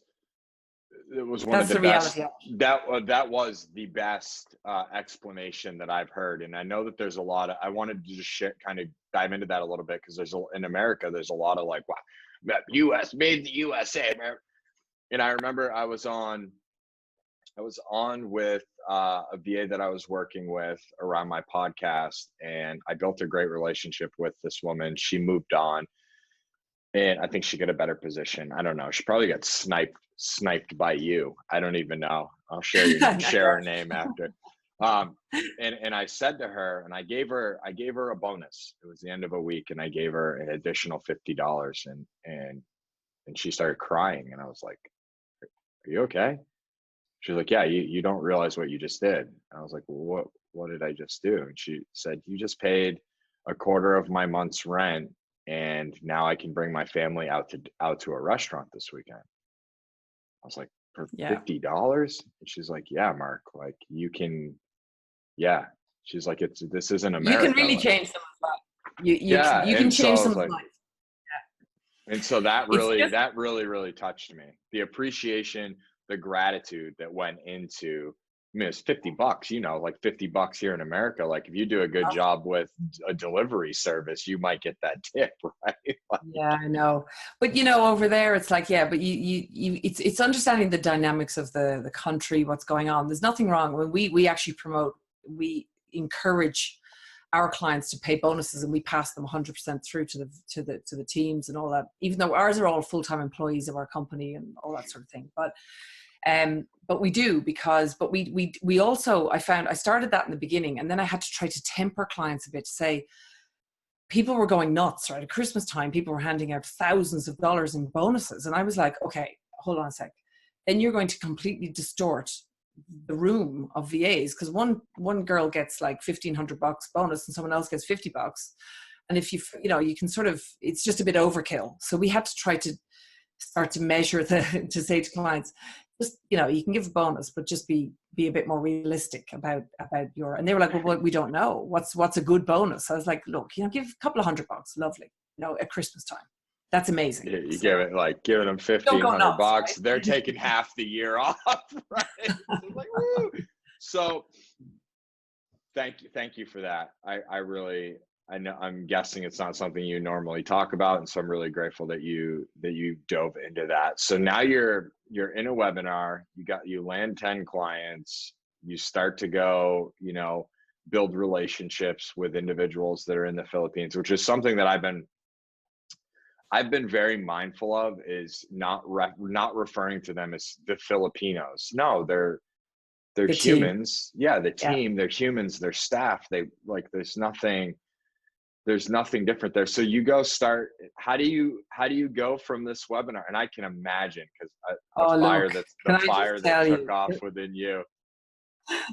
one That's of the best. reality. That was the best explanation that I've heard, and I know that there's a lot of. I wanted to just kind of dive into that a little bit, because in America there's a lot of like, wow, U.S. made the USA, and I remember I was on with a VA that I was working with around my podcast, and I built a great relationship with this woman. She moved on, and I think she got a better position. I don't know. She probably got sniped by you. I don't even know. I'll share her name after. And I said to her, and I gave her a bonus. It was the end of a week, and I gave her an additional $50, and she started crying, and I was like, "Are you okay?" She's like, "Yeah, you don't realize what you just did." I was like, "Well, what did I just do?" And she said, "You just paid a quarter of my month's rent, and now I can bring my family out to a restaurant this weekend." I was like, "For $50?" And she's like, "Yeah, Mark, like you can, yeah." She's like, this isn't America. You can really change someone's life. You can change someone's life. And so that really touched me. The appreciation, the gratitude that went into, I mean, it's $50, you know, like $50 here in America. Like if you do a good job with a delivery service, you might get that tip, right? Yeah, I know. But you know, over there, it's like, yeah, but it's understanding the dynamics of the country, what's going on. There's nothing wrong. When we actually we encourage our clients to pay bonuses, and we pass them 100% through to the teams and all that, even though ours are all full-time employees of our company and all that sort of thing. But we do, because we also, I started that in the beginning, and then I had to try to temper clients a bit to say, people were going nuts, right? At Christmas time, people were handing out thousands of dollars in bonuses. And I was like, okay, hold on a sec. Then you're going to completely distort the room of VAs, because one girl gets like $1,500 bonus and someone else gets $50. And if you you can sort of, it's just a bit overkill. So we had to try to start to measure to say to clients, just, you can give a bonus, but just be a bit more realistic about your, and they were like, well, we don't know. What's a good bonus? I was like, look, give a couple of $100, lovely, at Christmas time. That's amazing. You give it like giving them $1,500, right? They're taking half the year off, right? So like, woo. So thank you for that. I know, I'm guessing it's not something you normally talk about, and so I'm really grateful that you dove into that. So now you're in a webinar, you land 10 clients, you start to go, build relationships with individuals that are in the Philippines, which is something that I've been very mindful of, is not referring to them as the Filipinos. No, they're humans. Team. Yeah, the team, they're humans, they're staff. There's nothing different there. So you go start, how do you go from this webinar? And I can imagine, because the fire that took off within you.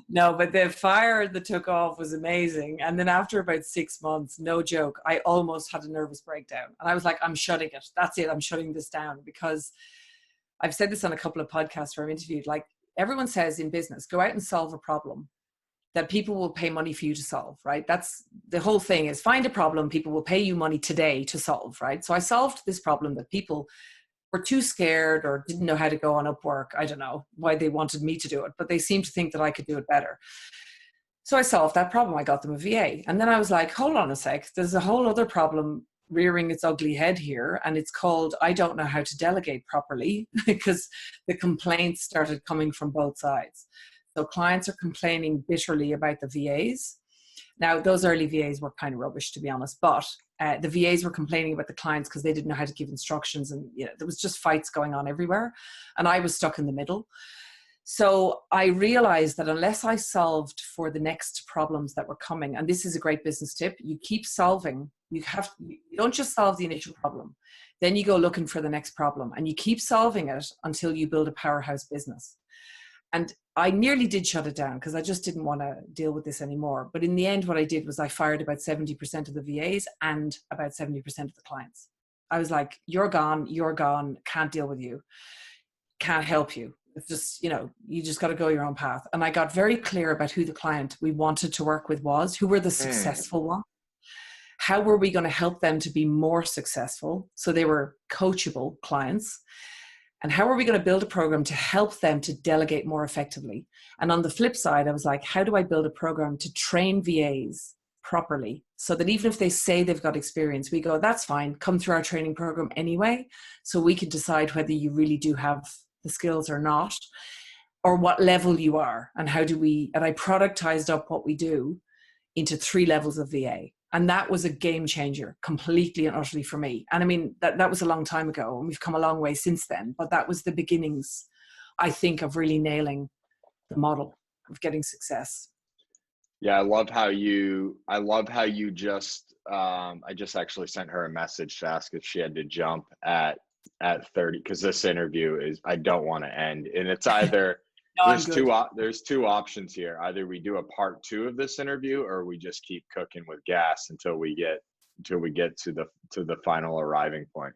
No, but the fire that took off was amazing. And then after about 6 months, no joke, I almost had a nervous breakdown. And I was like, I'm shutting it. That's it. I'm shutting this down, because I've said this on a couple of podcasts where I'm interviewed. Like, everyone says in business, go out and solve a problem that people will pay money for you to solve, right? That's the whole thing, is find a problem people will pay you money today to solve, right? So I solved this problem that people were too scared or didn't know how to go on Upwork. I don't know why they wanted me to do it, but they seemed to think that I could do it better. So I solved that problem. I got them a VA. And then I was like, hold on a sec. There's a whole other problem rearing its ugly head here. And it's called, I don't know how to delegate properly, because the complaints started coming from both sides. So clients are complaining bitterly about the VAs. Now, those early VAs were kind of rubbish, to be honest, but the VAs were complaining about the clients because they didn't know how to give instructions, and there was just fights going on everywhere. And I was stuck in the middle. So I realized that unless I solved for the next problems that were coming, and this is a great business tip, you keep solving. You don't just solve the initial problem. Then you go looking for the next problem, and you keep solving it until you build a powerhouse business. And I nearly did shut it down, because I just didn't want to deal with this anymore. But in the end, what I did was I fired about 70% of the VAs and about 70% of the clients. I was like, you're gone, can't deal with you, can't help you. It's just, you just got to go your own path. And I got very clear about who the client we wanted to work with was, who were the successful ones. How were we going to help them to be more successful? So they were coachable clients. And how are we going to build a program to help them to delegate more effectively? And on the flip side, I was like, how do I build a program to train VAs properly, so that even if they say they've got experience, we go, that's fine, come through our training program anyway, so we can decide whether you really do have the skills or not, or what level you are. And and I productized up what we do into 3 levels of VA. And that was a game changer, completely and utterly, for me. And I mean, that was a long time ago, and we've come a long way since then. But that was the beginnings, I think, of really nailing the model of getting success. Yeah, I love how you just, I just actually sent her a message to ask if she had to jump at 30, because this interview I don't want to end. And it's either, no, there's two options here. Either we do a part 2 of this interview, or we just keep cooking with gas until we get to the final arriving point.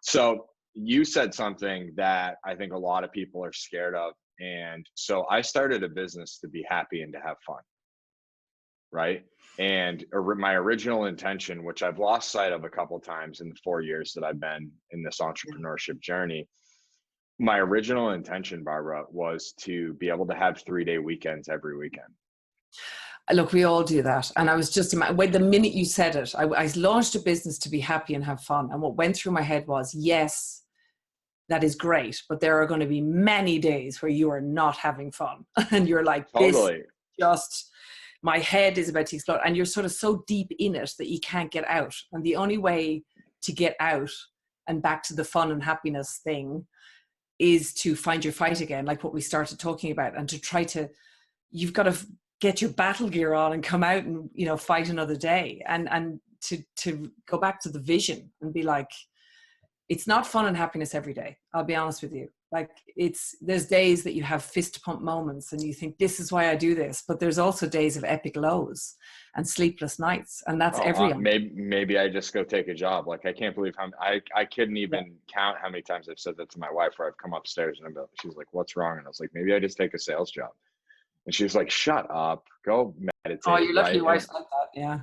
So you said something that I think a lot of people are scared of. And so I started a business to be happy and to have fun. Right. And my original intention, which I've lost sight of a couple of times in the 4 years that I've been in this entrepreneurship journey, my original intention, Barbara, was to be able to have 3-day weekends every weekend. Look, we all do that. And I was just, when the minute you said it, I launched a business to be happy and have fun. And what went through my head was, yes, that is great, but there are going to be many days where you are not having fun. And you're like, totally. My head is about to explode. And you're sort of so deep in it that you can't get out. And the only way to get out and back to the fun and happiness thing is to find your fight again, like what we started talking about, and to try to, you've got to get your battle gear on and come out and, fight another day. And to go back to the vision and be like, it's not fun and happiness every day. I'll be honest with you. Like there's days that you have fist pump moments and you think, this is why I do this. But there's also days of epic lows and sleepless nights. And that's everyone. Maybe I just go take a job. Like, I can't believe how I couldn't even count how many times I've said that to my wife, where I've come upstairs and she's like, what's wrong? And I was like, maybe I just take a sales job. And she was like, shut up, go meditate. Oh, you're lucky your wife's like that. Yeah.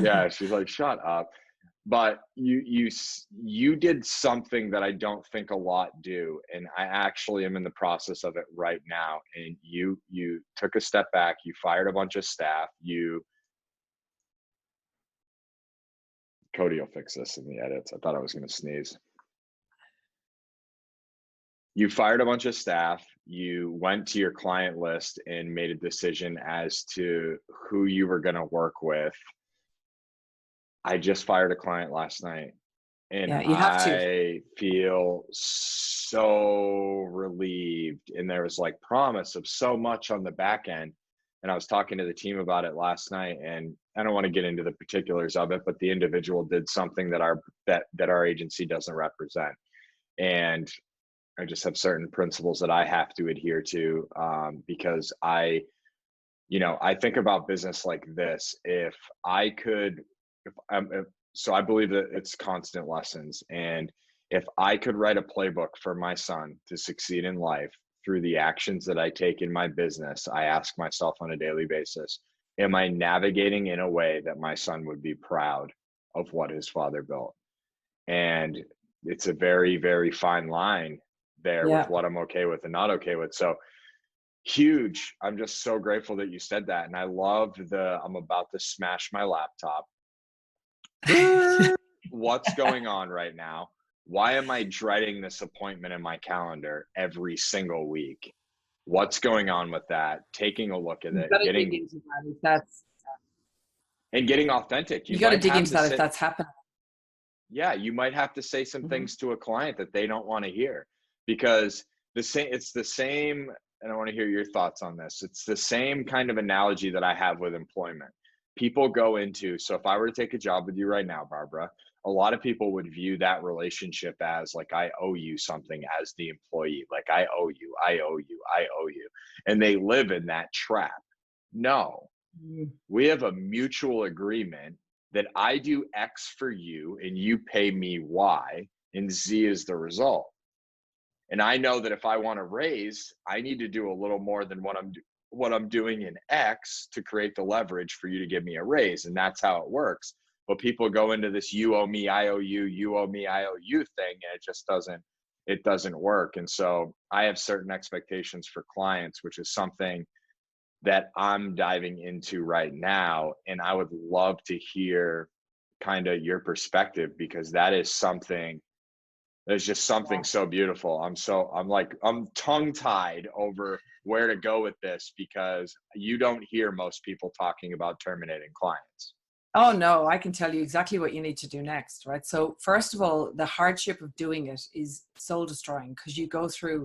Yeah. She's like, shut up. But you did something that I don't think a lot do, and I actually am in the process of it right now. And you took a step back. You fired a bunch of staff. Cody will fix this in the edits. I thought I was going to sneeze. You fired a bunch of staff. You went to your client list and made a decision as to who you were going to work with. I just fired a client last night, and yeah, you have I feel so relieved. And there was like promise of so much on the back end. And I was talking to the team about it last night, and I don't want to get into the particulars of it, but the individual did something that our agency doesn't represent. And I just have certain principles that I have to adhere to, because I think about business like this. So I believe that it's constant lessons. And if I could write a playbook for my son to succeed in life through the actions that I take in my business, I ask myself on a daily basis, am I navigating in a way that my son would be proud of what his father built? And it's a very, very fine line there with what I'm okay with and not okay with. So huge. I'm just so grateful that you said that. And I love I'm about to smash my laptop. What's going on right now? Why am I dreading this appointment in my calendar every single week? What's going on with that? Taking a look at it, getting authentic. You got to dig into that if that's happening. Yeah, you might have to say some things to a client that they don't want to hear, because it's the same, and I want to hear your thoughts on this. It's the same kind of analogy that I have with employment. People go into, so if I were to take a job with you right now, Barbara, a lot of people would view that relationship as like, I owe you something as the employee. Like, I owe you, I owe you, I owe you. And they live in that trap. No, we have a mutual agreement that I do X for you and you pay me Y, and Z is the result. And I know that if I want to raise, I need to do a little more than what I'm doing in X to create the leverage for you to give me a raise. And that's how it works. But people go into this you owe me, I owe you, you owe me, I owe you thing, and it just doesn't work. And so I have certain expectations for clients, which is something that I'm diving into right now. And I would love to hear kind of your perspective, because that is something, there's just something so beautiful. I'm tongue tied over where to go with this, because you don't hear most people talking about terminating clients. Oh no, I can tell you exactly what you need to do next, right? So first of all, the hardship of doing it is soul destroying, because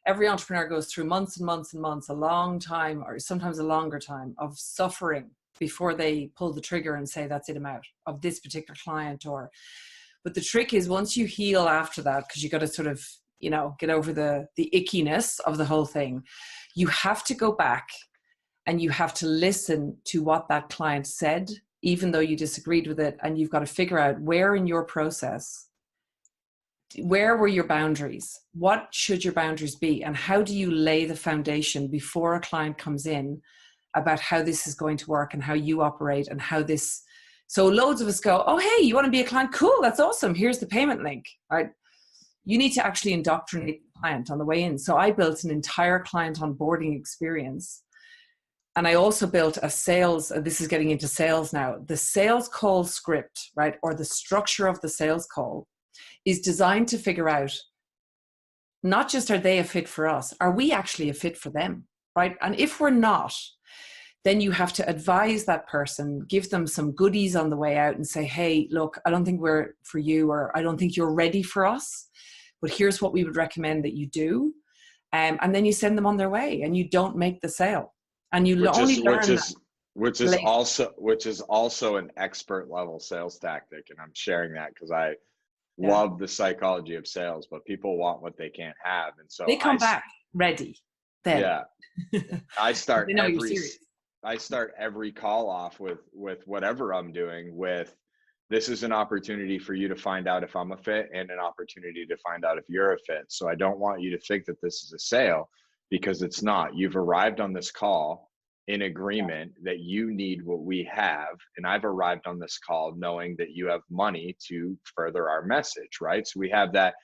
every entrepreneur goes through months and months and months, a long time, or sometimes a longer time of suffering before they pull the trigger and say, that's it, I'm out of this particular client. But the trick is, once you heal after that, because you got to sort of, get over the ickiness of the whole thing, you have to go back and you have to listen to what that client said, even though you disagreed with it. And you've got to figure out where in your process, where were your boundaries? What should your boundaries be? And how do you lay the foundation before a client comes in about how this is going to work and how you operate and how this. So loads of us go, oh, hey, you want to be a client? Cool, that's awesome. Here's the payment link, right? You need to actually indoctrinate the client on the way in. So I built an entire client onboarding experience. And I also built a sales, this is getting into sales now, the sales call script, right? Or the structure of the sales call is designed to figure out, not just are they a fit for us, are we actually a fit for them, right? And if we're not, then you have to advise that person, give them some goodies on the way out and say, hey, look, I don't think we're for you, or I don't think you're ready for us, but here's what we would recommend that you do. And then you send them on their way and you don't make the sale. And you only learn that. which is also an expert level sales tactic. And I'm sharing that because I Yeah. love the psychology of sales, but people want what they can't have. And so They come back ready then. yeah, I start They know you're serious. every call off with whatever I'm doing with, this is an opportunity for you to find out if I'm a fit and an opportunity to find out if you're a fit. So I don't want you to think that this is a sale, because it's not. You've arrived on this call in agreement that you need what we have, and I've arrived on this call knowing that you have money to further our message, right? So we have that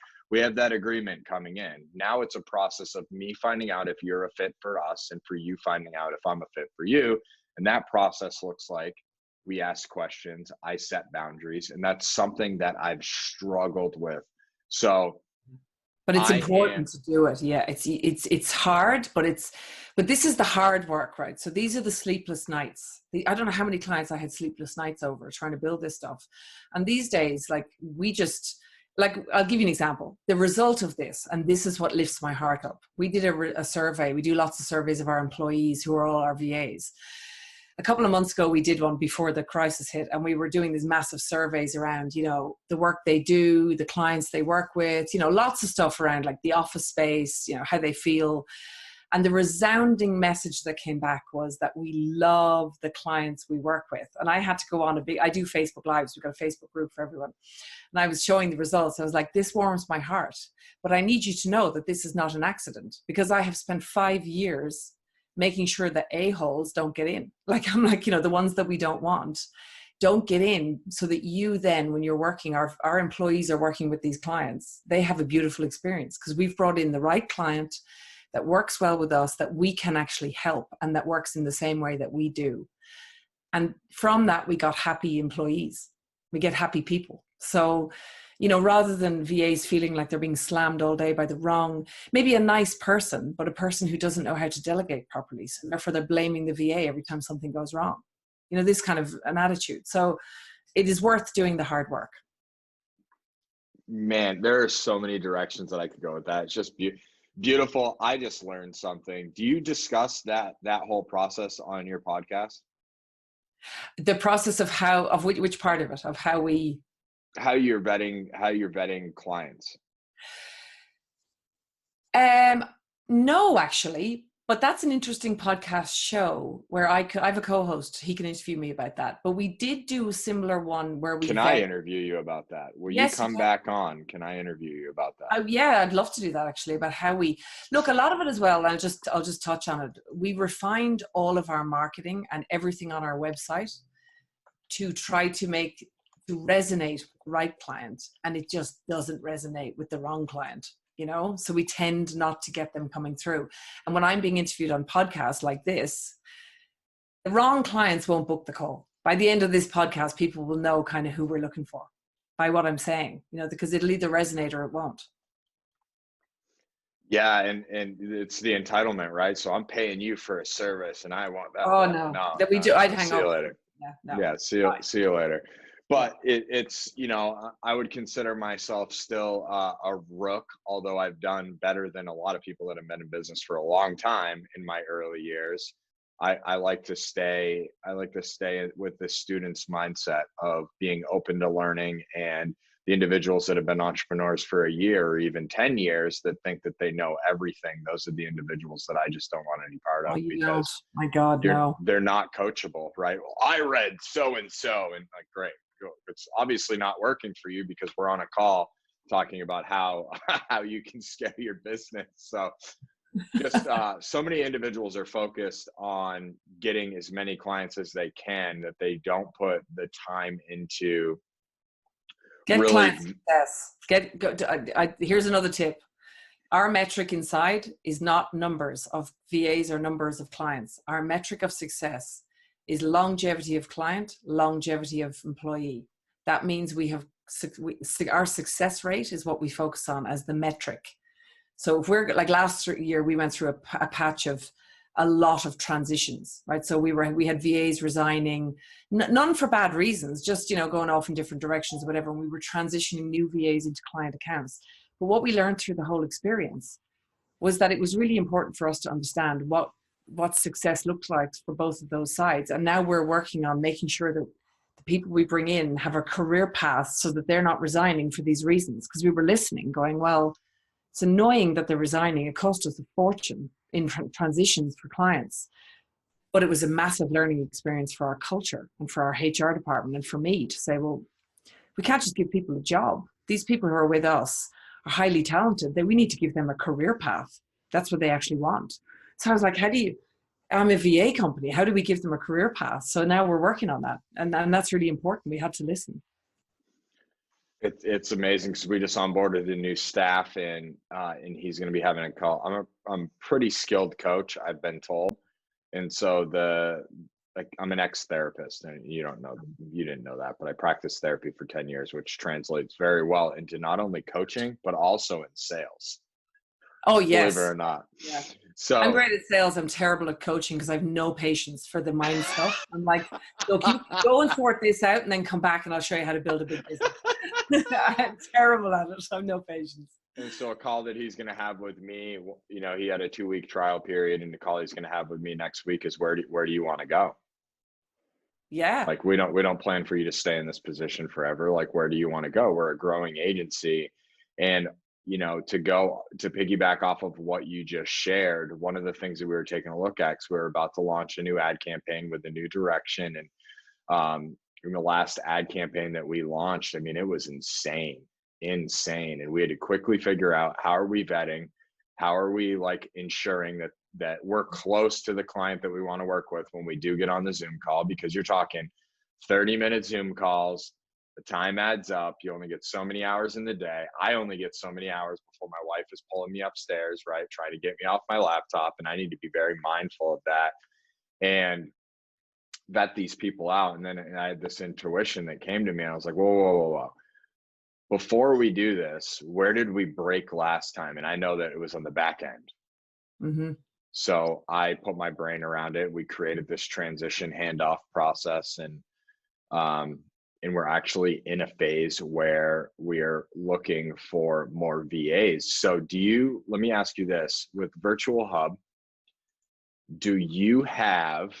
agreement coming in. Now it's a process of me finding out if you're a fit for us and for you finding out if I'm a fit for you. And that process looks like we ask questions, I set boundaries, and that's something that I've struggled with. So but it's important to do it. Yeah, it's hard, but this is the hard work, right? So these are the sleepless nights. I don't know how many clients I had sleepless nights over trying to build this stuff. And these days, like, I'll give you an example. The result of this, and this is what lifts my heart up. We did a survey. We do lots of surveys of our employees who are all our VAs. A couple of months ago, we did one before the crisis hit, and we were doing these massive surveys around, the work they do, the clients they work with, lots of stuff around like the office space, how they feel. And the resounding message that came back was that we love the clients we work with. And I had to go on I do Facebook Lives. We've got a Facebook group for everyone. And I was showing the results. I was like, this warms my heart. But I need you to know that this is not an accident, because I have spent 5 years making sure that a-holes don't get in. I'm like, the ones that we don't want don't get in, so that you then, when you're working, our employees are working with these clients, they have a beautiful experience, because we've brought in the right client that works well with us, that we can actually help, and that works in the same way that we do. And from that, we got happy employees. We get happy people. So, rather than VAs feeling like they're being slammed all day by maybe a nice person, but a person who doesn't know how to delegate properly. So therefore they're blaming the VA every time something goes wrong. This kind of an attitude. So it is worth doing the hard work. Man, there are so many directions that I could go with that. It's just beautiful. I just learned something. Do you discuss that whole process on your podcast? The process of which part of it, of how you're vetting clients? No, actually, but that's an interesting podcast show where I have a co-host. He can interview me about that. But we did do a similar one where we. Can I interview you about that? Will you come back on? Can I interview you about that? Yeah, I'd love to do that, actually, about how we look. A lot of it as well. I'll just touch on it. We refined all of our marketing and everything on our website to try to resonate with the right client, and it just doesn't resonate with the wrong client, so we tend not to get them coming through. And when I'm being interviewed on podcasts like this, the wrong clients won't book the call. By the end of this podcast, people will know kind of who we're looking for by what I'm saying, because it'll either resonate or it won't. Yeah, and it's the entitlement, right? So I'm paying you for a service and I want that. Oh, no. That we do. I'd hang up. See you later. See you later. But it's, I would consider myself still a rook, although I've done better than a lot of people that have been in business for a long time in my early years. I like to stay with the student's mindset of being open to learning, and the individuals that have been entrepreneurs for a year or even 10 years that think that they know everything. Those are the individuals that I just don't want any part of, because my God, they're not coachable, right? Well, I read so-and-so, and like, great. It's obviously not working for you, because we're on a call talking about how you can scale your business. So just so many individuals are focused on getting as many clients as they can, that they don't put the time into client success. Here's another tip. Our metric inside is not numbers of VAs or numbers of clients. Our metric of success is longevity of client, longevity of employee. That means our success rate is what we focus on as the metric. So if we're like last year, we went through a patch of a lot of transitions, right? So we had VAs resigning, none for bad reasons, just, going off in different directions, whatever. And we were transitioning new VAs into client accounts. But what we learned through the whole experience was that it was really important for us to understand what what success looks like for both of those sides. And now we're working on making sure that the people we bring in have a career path so that they're not resigning for these reasons. Because we were listening, going, well, it's annoying that they're resigning. It cost us a fortune in transitions for clients. But it was a massive learning experience for our culture and for our HR department and for me to say, well, we can't just give people a job. These people who are with us are highly talented. We need to give them a career path. That's what they actually want. So I was like, I'm a VA company. How do we give them a career path? So now we're working on that. And that's really important. We had to listen. It's amazing because we just onboarded a new staff and he's going to be having a call. I'm a pretty skilled coach, I've been told. And so I'm an ex-therapist, and you didn't know that, but I practiced therapy for 10 years, which translates very well into not only coaching, but also in sales. Oh, yes. Believe it or not. Yeah. So I'm great at sales. I'm terrible at coaching because I have no patience for the mind stuff. I'm like, look, you go and sort this out and then come back and I'll show you how to build a big business. I'm terrible at it. I have no patience. And so a call that he's going to have with me, he had a 2-week trial period, and the call he's going to have with me next week is where do you want to go? Yeah. Like we don't plan for you to stay in this position forever. Like, where do you want to go? We're a growing agency. And, to piggyback off of what you just shared, one of the things that we were taking a look at, because we were about to launch a new ad campaign with a new direction. And in the last ad campaign that we launched, I mean, it was insane. And we had to quickly figure out, how are we vetting? How are we ensuring that we're close to the client that we want to work with when we do get on the Zoom call, because you're talking 30-minute Zoom calls. The time adds up. You only get so many hours in the day. I only get so many hours before my wife is pulling me upstairs, right? Trying to get me off my laptop. And I need to be very mindful of that and vet these people out. And then I had this intuition that came to me. And I was like, whoa. Before we do this, where did we break last time? And I know that it was on the back end. Mm-hmm. So I put my brain around it. We created this transition handoff process, and we're actually in a phase where we're looking for more VAs. So let me ask you this, with Virtual Hub, do you have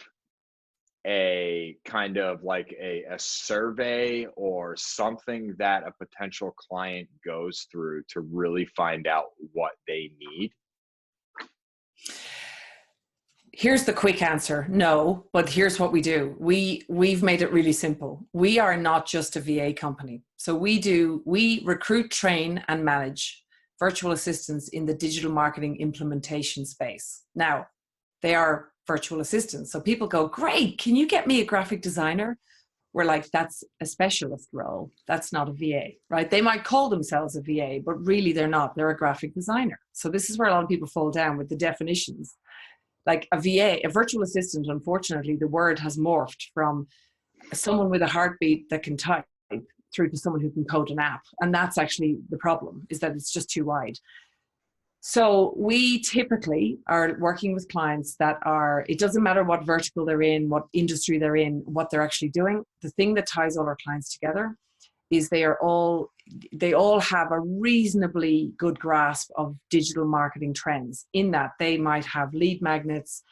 a kind of like a survey or something that a potential client goes through to really find out what they need? Here's the quick answer. No, but here's what we do. We've made it really simple. We are not just a VA company. So we recruit, train, and manage virtual assistants in the digital marketing implementation space. Now, they are virtual assistants. So people go, great, can you get me a graphic designer? We're like, that's a specialist role. That's not a VA, right? They might call themselves a VA, but really they're not. They're a graphic designer. So this is where a lot of people fall down with the definitions. Like a VA, a virtual assistant, unfortunately, the word has morphed from someone with a heartbeat that can type through to someone who can code an app. And that's actually the problem, is that it's just too wide. So we typically are working with clients that it doesn't matter what vertical they're in, what industry they're in, what they're actually doing. The thing that ties all our clients together is they all have a reasonably good grasp of digital marketing trends, in that they might have lead magnets,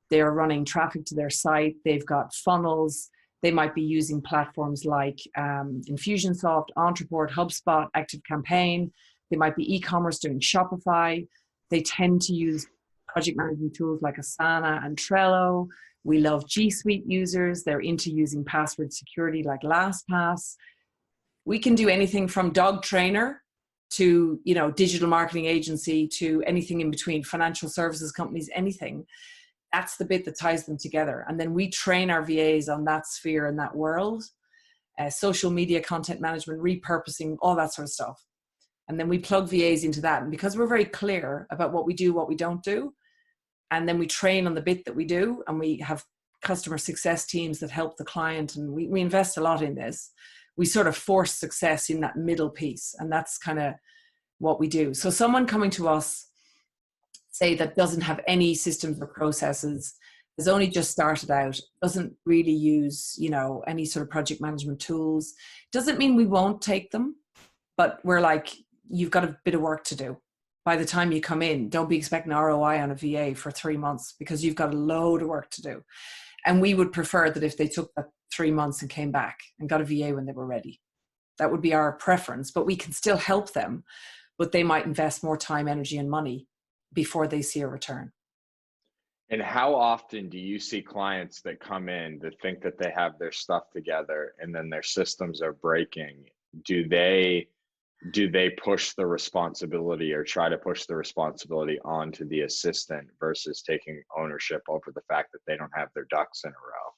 they are running traffic to their site, they've got funnels, they might be using platforms like Infusionsoft, Entreport, HubSpot, ActiveCampaign, they might be e-commerce doing Shopify, they tend to use project management tools like Asana and Trello. We love G Suite users, they're into using password security like LastPass. We can do anything from dog trainer to, digital marketing agency to anything in between, financial services companies, anything. That's the bit that ties them together. And then we train our VAs on that sphere and that world, social media, content management, repurposing, all that sort of stuff. And then we plug VAs into that. And because we're very clear about what we do, what we don't do, and then we train on the bit that we do, and we have customer success teams that help the client, and we invest a lot in this. We sort of force success in that middle piece. And that's kind of what we do. So someone coming to us, say, that doesn't have any systems or processes, has only just started out, doesn't really use, any sort of project management tools, doesn't mean we won't take them, but we're like, you've got a bit of work to do. by the time you come in, don't be expecting ROI on a VA for 3 months, because you've got a load of work to do. And we would prefer that if they took that 3 months and came back and got a VA when they were ready. That would be our preference, but we can still help them, but they might invest more time, energy, and money before they see a return. And how often do you see clients that come in that think that they have their stuff together and then their systems are breaking? Do they push the responsibility or try to push the responsibility onto the assistant versus taking ownership over the fact that they don't have their ducks in a row?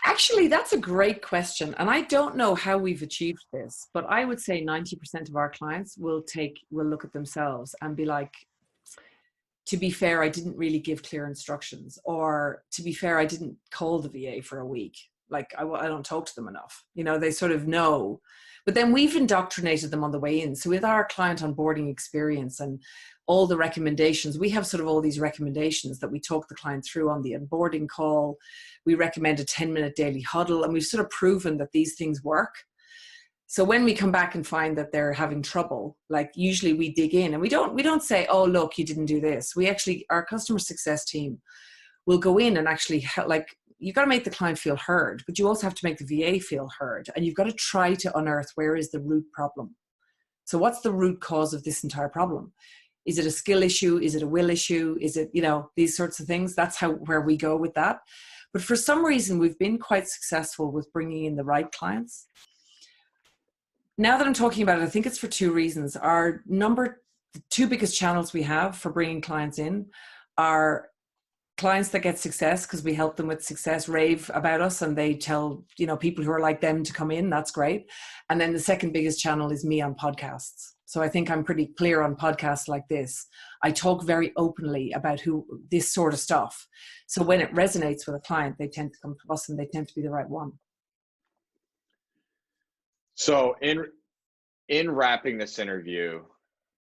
Actually, that's a great question. And I don't know how we've achieved this, but I would say 90% of our clients will look at themselves and be like, to be fair, I didn't really give clear instructions, or to be fair, I didn't call the VA for a week. Like I don't talk to them enough. You know, they sort of know, but then we've indoctrinated them on the way in. So with our client onboarding experience and all the recommendations, we have sort of all these recommendations that we talk the client through on the onboarding call. We recommend a 10-minute daily huddle, and we've sort of proven that these things work. So when we come back and find that they're having trouble, like usually we dig in, and we don't say, oh, look, you didn't do this. We actually, our customer success team will go in and actually help. Like, you've got to make the client feel heard, but you also have to make the VA feel heard. And you've got to try to unearth, where is the root problem? So what's the root cause of this entire problem? Is it a skill issue? Is it a will issue? Is it, these sorts of things? That's where we go with that. But for some reason, we've been quite successful with bringing in the right clients. Now that I'm talking about it, I think it's for two reasons. The two biggest channels we have for bringing clients in are clients that get success because we help them with success, rave about us, and they tell, people who are like them to come in. That's great. And then the second biggest channel is me on podcasts. So I think I'm pretty clear on podcasts like this. I talk very openly about this sort of stuff. So when it resonates with a client, they tend to come to us, and they tend to be the right one. So in wrapping this interview,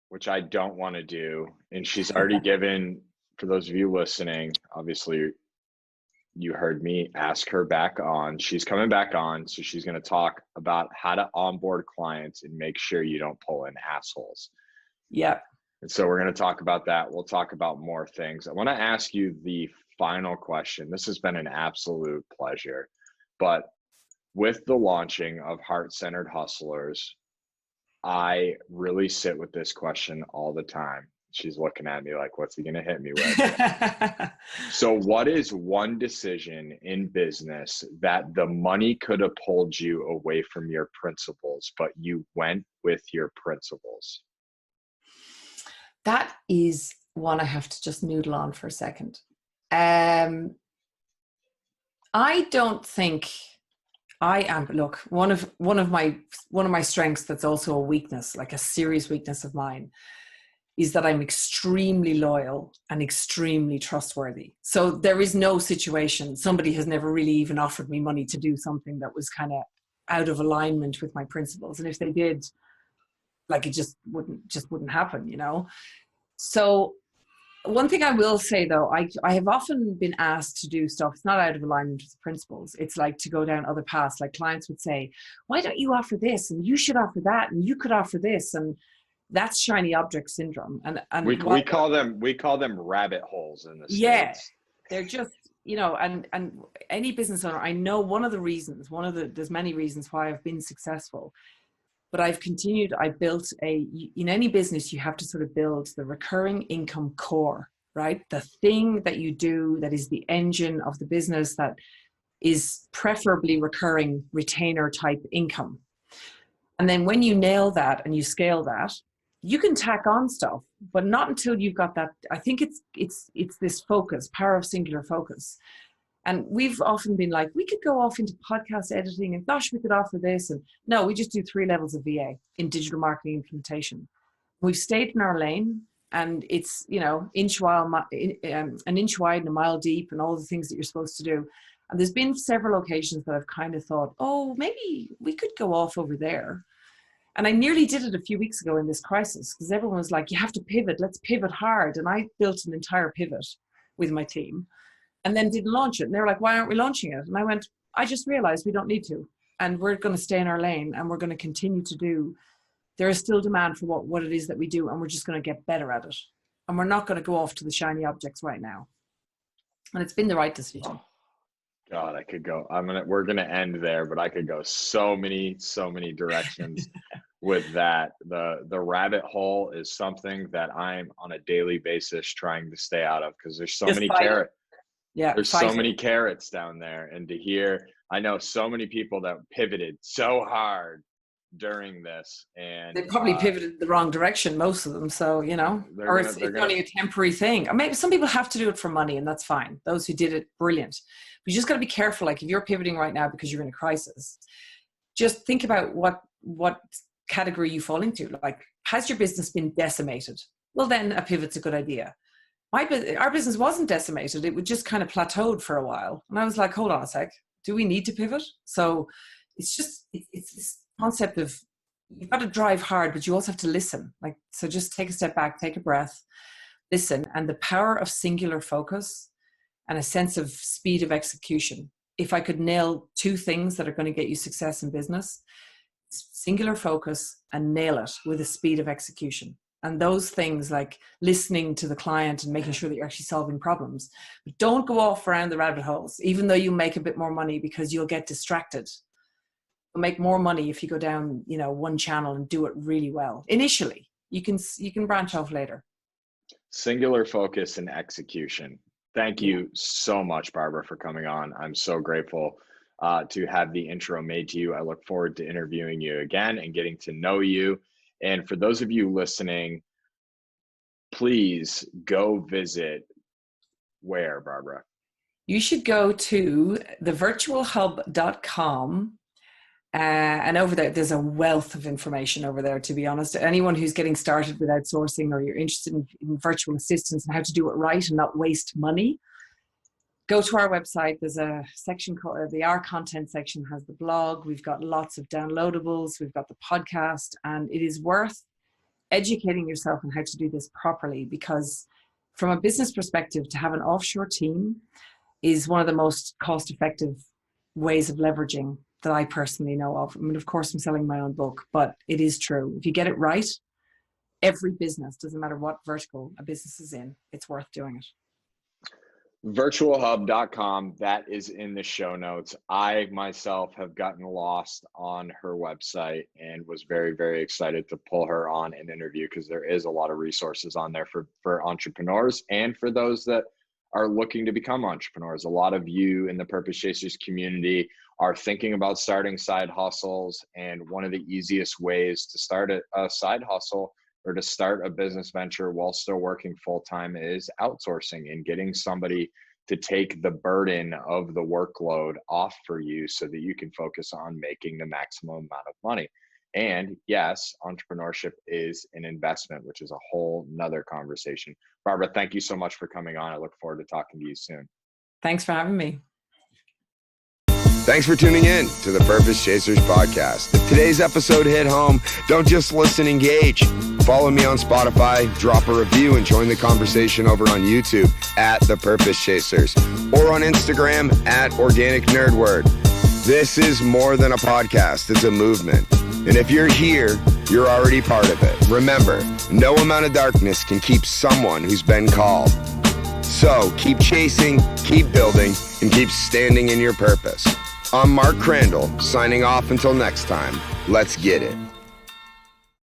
which I don't want to do, and she's already given, for those of you listening, obviously you heard me ask her back on. She's coming back on, so she's going to talk about how to onboard clients and make sure you don't pull in assholes. Yeah. And so we're going to talk about that. We'll talk about more things. I want to ask you the final question. This has been an absolute pleasure, but with the launching of Heart-Centered Hustlers, I really sit with this question all the time. She's looking at me like, what's he going to hit me with? So what is one decision in business that the money could have pulled you away from your principles, but you went with your principles? That is one I have to just noodle on for a second. I don't think I am. Look, one of my strengths that's also a weakness, like a serious weakness of mine, is that I'm extremely loyal and extremely trustworthy. So there is no situation, somebody has never really even offered me money to do something that was kind of out of alignment with my principles. And if they did, like, it just wouldn't happen, So one thing I will say, though, I have often been asked to do stuff. It's not out of alignment with the principles. It's like to go down other paths. Like clients would say, why don't you offer this? And you should offer that. And you could offer this. And that's shiny object syndrome. And we call them rabbit holes in the States. Yeah, they're just, and any business owner, I know there's many reasons why I've been successful. But in any business, you have to sort of build the recurring income core, right? The thing that you do that is the engine of the business, that is preferably recurring retainer type income. And then when you nail that and you scale that, you can tack on stuff, but not until you've got that. I think it's this focus, power of singular focus. And we've often been like, we could go off into podcast editing, and gosh, we could offer this. And no, we just do 3 levels of VA in digital marketing implementation. We've stayed in our lane, and it's, an inch wide and a mile deep, and all the things that you're supposed to do. And there's been several occasions that I've kind of thought, oh, maybe we could go off over there. And I nearly did it a few weeks ago in this crisis, because everyone was like, you have to pivot, let's pivot hard. And I built an entire pivot with my team, and then didn't launch it. And they were like, why aren't we launching it? And I went, I just realized we don't need to. And we're going to stay in our lane, and we're going to continue to do there is still demand for what it is that we do, and we're just going to get better at it. And we're not going to go off to the shiny objects right now. And it's been the right decision. God, I could go. We're gonna end there, but I could go so many directions with that. The rabbit hole is something that I'm on a daily basis trying to stay out of, because there's so many carrots. Yeah, there's so many carrots down there. And to hear, I know so many people that pivoted so hard during this, and they probably pivoted the wrong direction, most of them. So, it's only a temporary thing. Or maybe some people have to do it for money, and that's fine. Those who did it, brilliant. But you just got to be careful. Like if you're pivoting right now because you're in a crisis, just think about what category you fall into. Like, has your business been decimated? Well, then a pivot's a good idea. Our business wasn't decimated. It would just kind of plateaued for a while. And I was like, hold on a sec. Do we need to pivot? So it's this concept of, you've got to drive hard, but you also have to listen. Like, so just take a step back, take a breath, listen. And the power of singular focus and a sense of speed of execution. If I could nail two things that are going to get you success in business, singular focus and nail it with a speed of execution. And those things, like listening to the client and making sure that you're actually solving problems. But don't go off around the rabbit holes, even though you make a bit more money, because you'll get distracted. You'll make more money if you go down, one channel and do it really well. Initially, you can branch off later. Singular focus and execution. Thank you so much, Barbara, for coming on. I'm so grateful to have the intro made to you. I look forward to interviewing you again and getting to know you. And for those of you listening, please go visit where, Barbara? You should go to thevirtualhub.com. And over there's a wealth of information over there, to be honest. Anyone who's getting started with outsourcing, or you're interested in virtual assistants and how to do it right and not waste money, go to our website. There's a section called the Our Content section, has the blog. We've got lots of downloadables. We've got the podcast, and it is worth educating yourself on how to do this properly, because from a business perspective, to have an offshore team is one of the most cost-effective ways of leveraging that I personally know of. I mean, of course, I'm selling my own book, but it is true. If you get it right, every business, doesn't matter what vertical a business is in, it's worth doing it. Virtualhub.com, that is in the show notes. I myself have gotten lost on her website and was very, very excited to pull her on an interview, because there is a lot of resources on there for entrepreneurs and for those that are looking to become entrepreneurs. A lot of you in the Purpose Chasers community are thinking about starting side hustles, and one of the easiest ways to start a side hustle or to start a business venture while still working full-time is outsourcing and getting somebody to take the burden of the workload off for you so that you can focus on making the maximum amount of money. And yes, entrepreneurship is an investment, which is a whole nother conversation. Barbara, thank you so much for coming on. I look forward to talking to you soon. Thanks for having me. Thanks for tuning in to the Purpose Chasers podcast. If today's episode hit home, don't just listen, engage. Follow me on Spotify, drop a review, and join the conversation over on YouTube at The Purpose Chasers, or on Instagram at Organic Nerdword. This is more than a podcast, it's a movement. And if you're here, you're already part of it. Remember, no amount of darkness can keep someone who's been called. So keep chasing, keep building, and keep standing in your purpose. I'm Mark Crandall, signing off until next time. Let's get it.